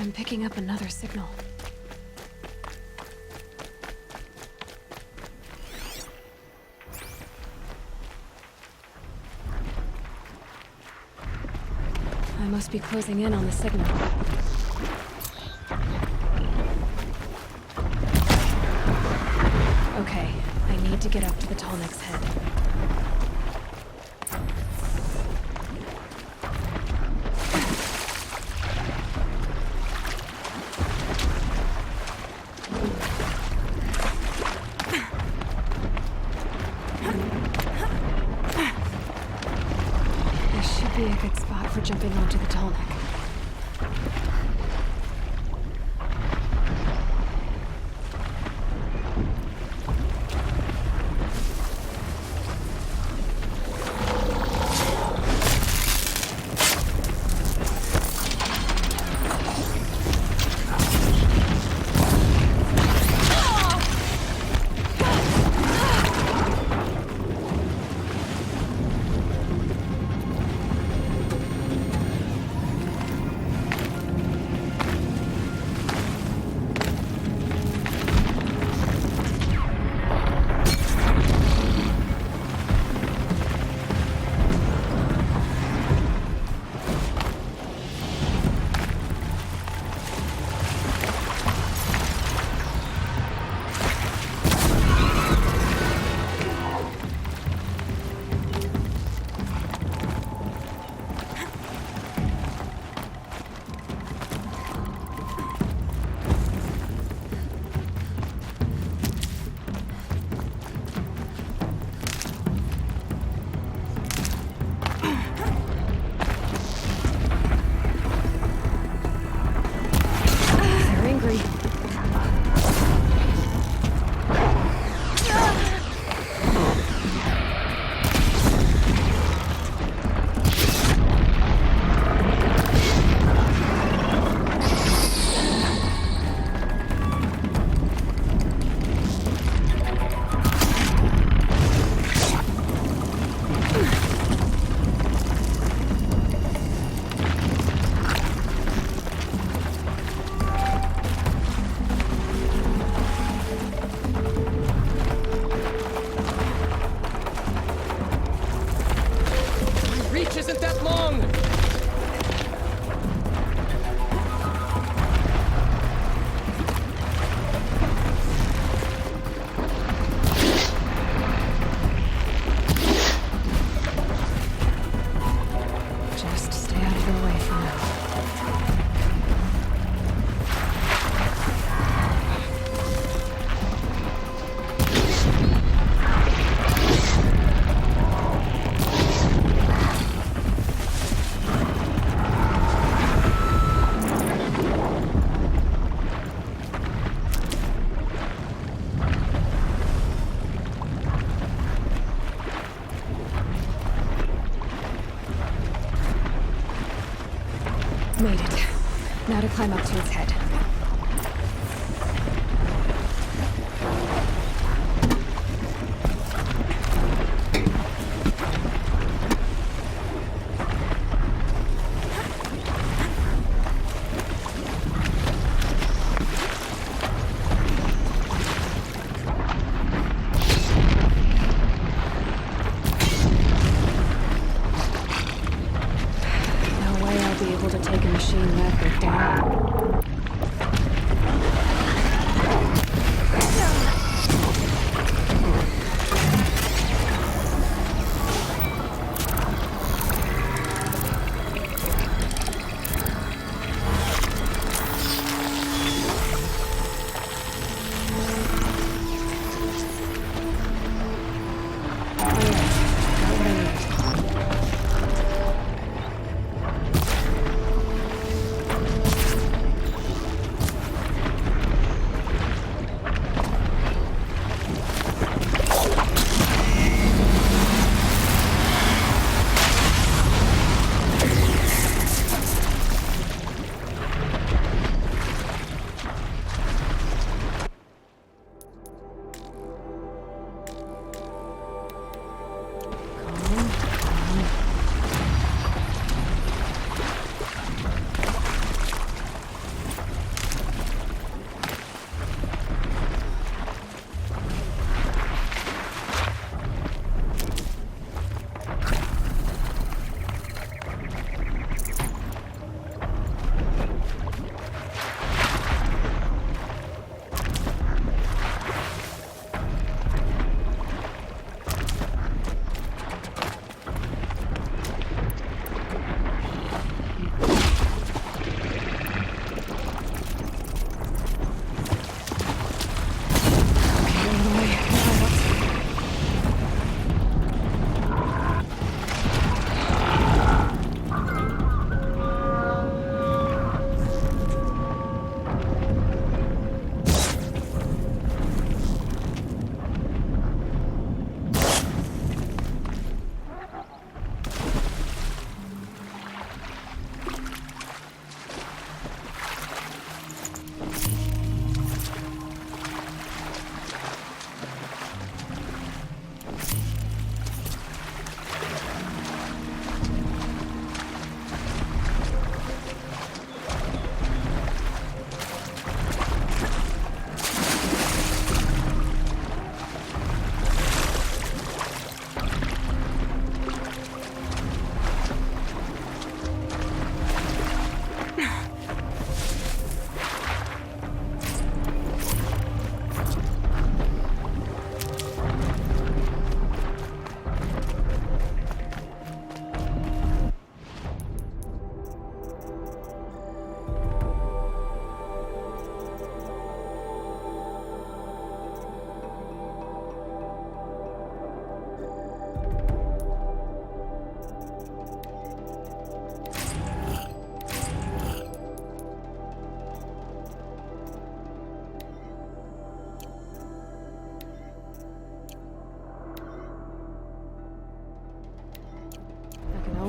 Speaker 8: I'm picking up another signal. I must be closing in on the signal. Okay, I need to get up to the Tallneck's head. This should be a good spot for jumping onto the Tallneck. Made it. Now to climb up to its head. No way I'll be able to take a machine that big down.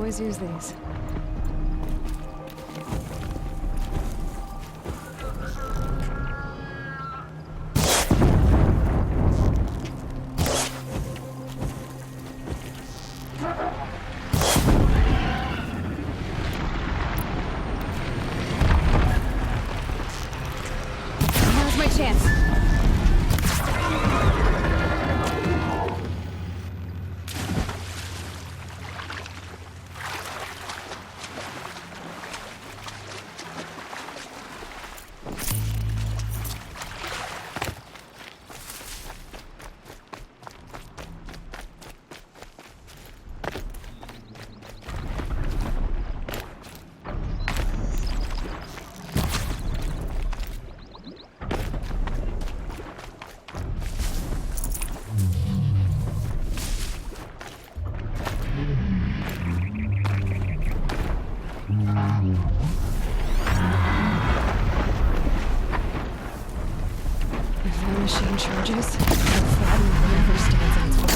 Speaker 8: always use these. Now's my chance. If the machine charges, the flattened never stands in its way.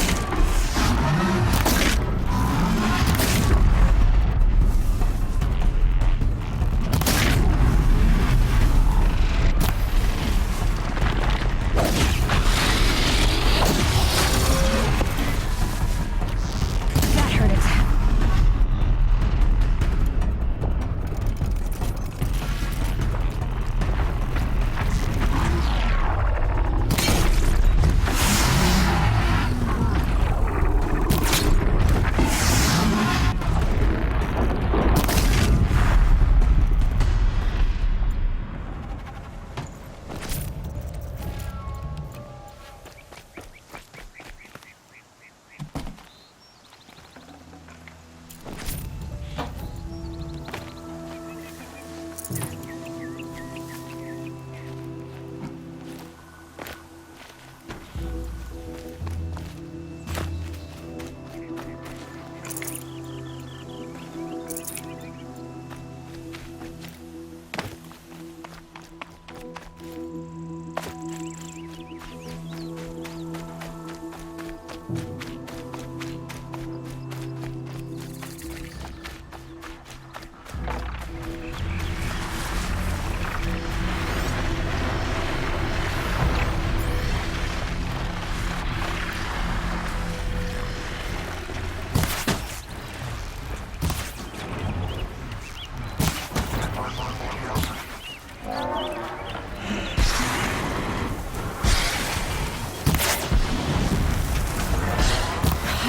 Speaker 8: That hurt it.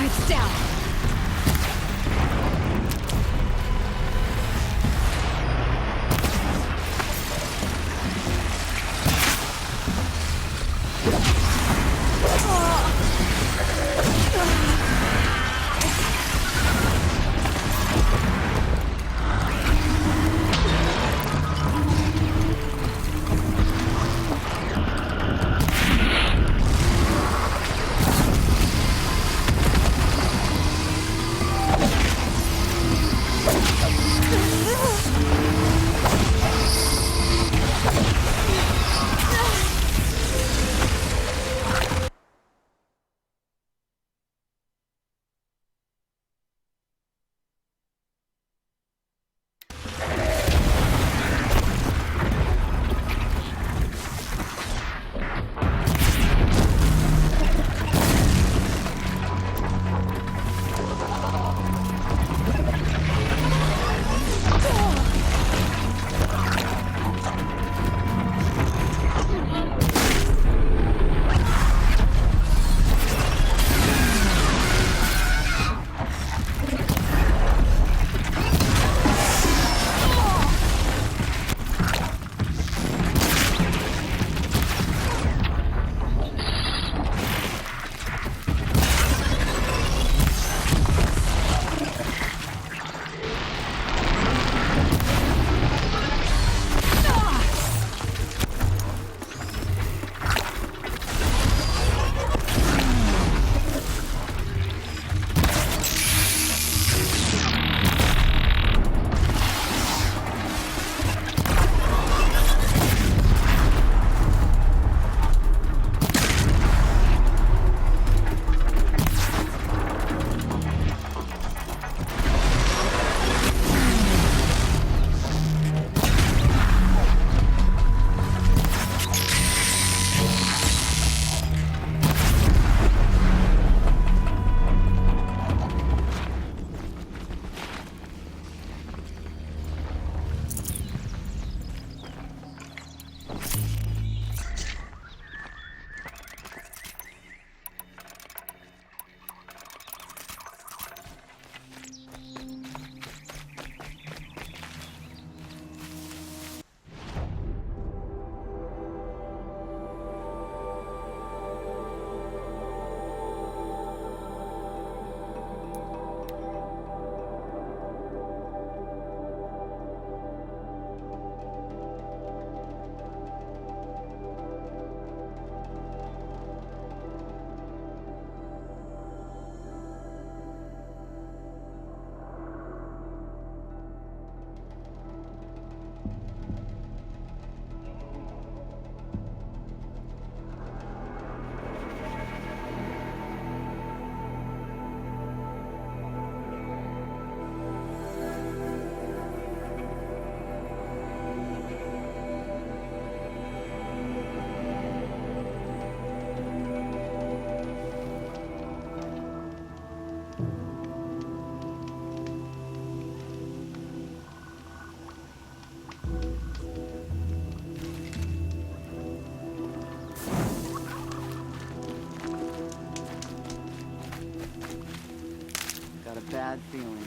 Speaker 8: It's down.
Speaker 4: Got a bad feeling.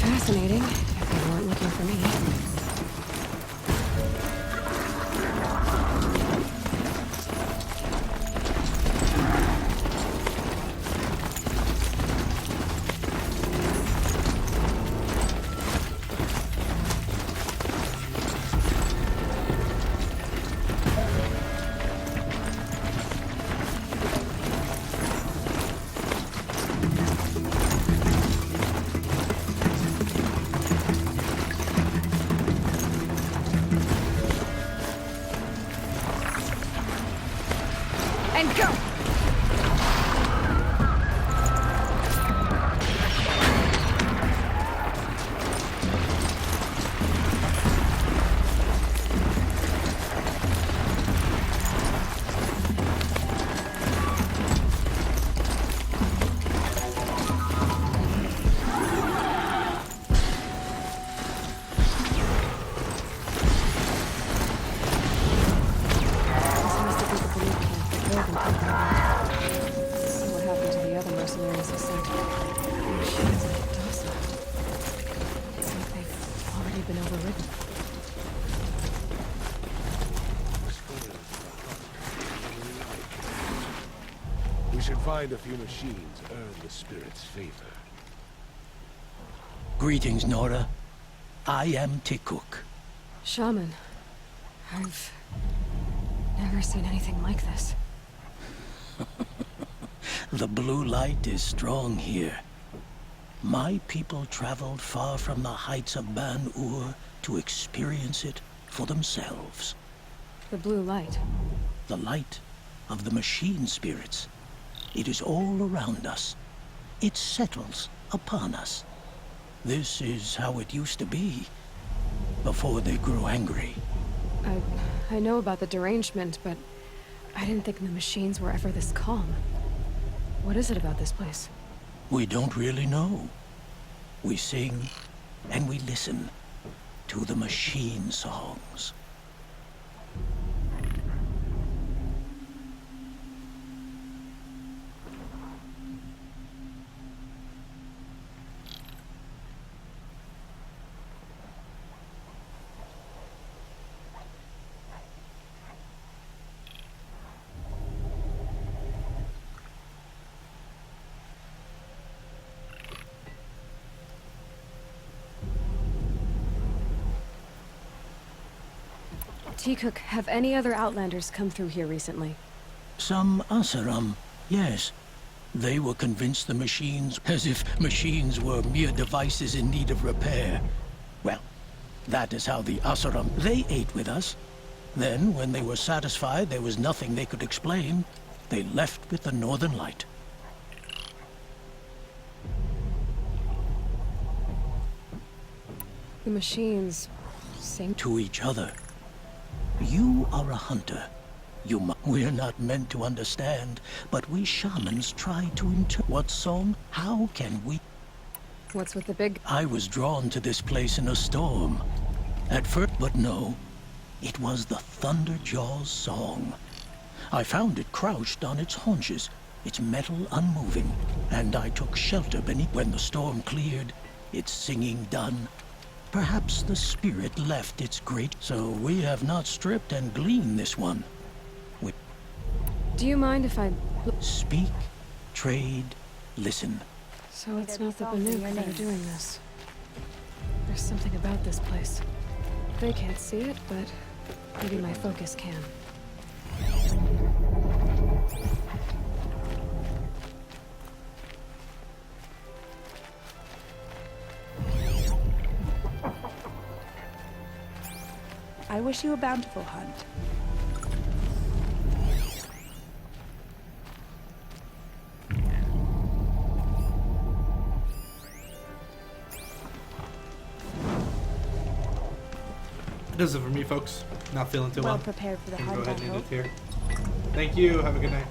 Speaker 8: Fascinating, if they weren't looking for me. And go!
Speaker 13: We should find a few machines, earn the spirit's favor.
Speaker 9: Greetings, Nora. I am Tikuk.
Speaker 8: Shaman, I've never seen anything like this.
Speaker 9: The blue light is strong here. My people traveled far from the heights of Ban-Ur to experience it for themselves.
Speaker 8: The blue light?
Speaker 9: The light of the machine spirits. It is all around us. It settles upon us. This is how it used to be, before they grew angry.
Speaker 8: I know about the derangement, but I didn't think the machines were ever this calm. What is it about this place?
Speaker 9: We don't really know. We sing and we listen to the machine songs.
Speaker 8: Tikuk, have any other Outlanders come through here recently?
Speaker 9: Some Asaram, yes. They were convinced the machines, as if machines were mere devices in need of repair. Well, That is how the Asuram... They ate with us. Then, when they were satisfied there was nothing they could explain, they left with the Northern Light.
Speaker 8: The machines sing
Speaker 9: to each other. You are a hunter. We're not meant to understand, but we shamans try to interpret. What song? How can we?
Speaker 8: What's with the big...
Speaker 9: I was drawn to this place in a storm. At first, but no. It was the Thunderjaw's song. I found it crouched on its haunches, its metal unmoving, and I took shelter beneath. When the storm cleared, its singing done, perhaps the spirit left its great... So we have not stripped and gleaned this one.
Speaker 8: Do you mind if I...
Speaker 9: Speak, trade, listen.
Speaker 8: So it's not the Banuk that are doing this. There's something about this place. They can't see it, but maybe my focus can.
Speaker 12: I wish you a bountiful hunt.
Speaker 2: That does it for me, folks. Not feeling too well.
Speaker 12: Well prepared for the
Speaker 2: Gonna
Speaker 12: hunt,
Speaker 2: go ahead
Speaker 12: I
Speaker 2: and end
Speaker 12: hope.
Speaker 2: it here. Thank you. Have a good night.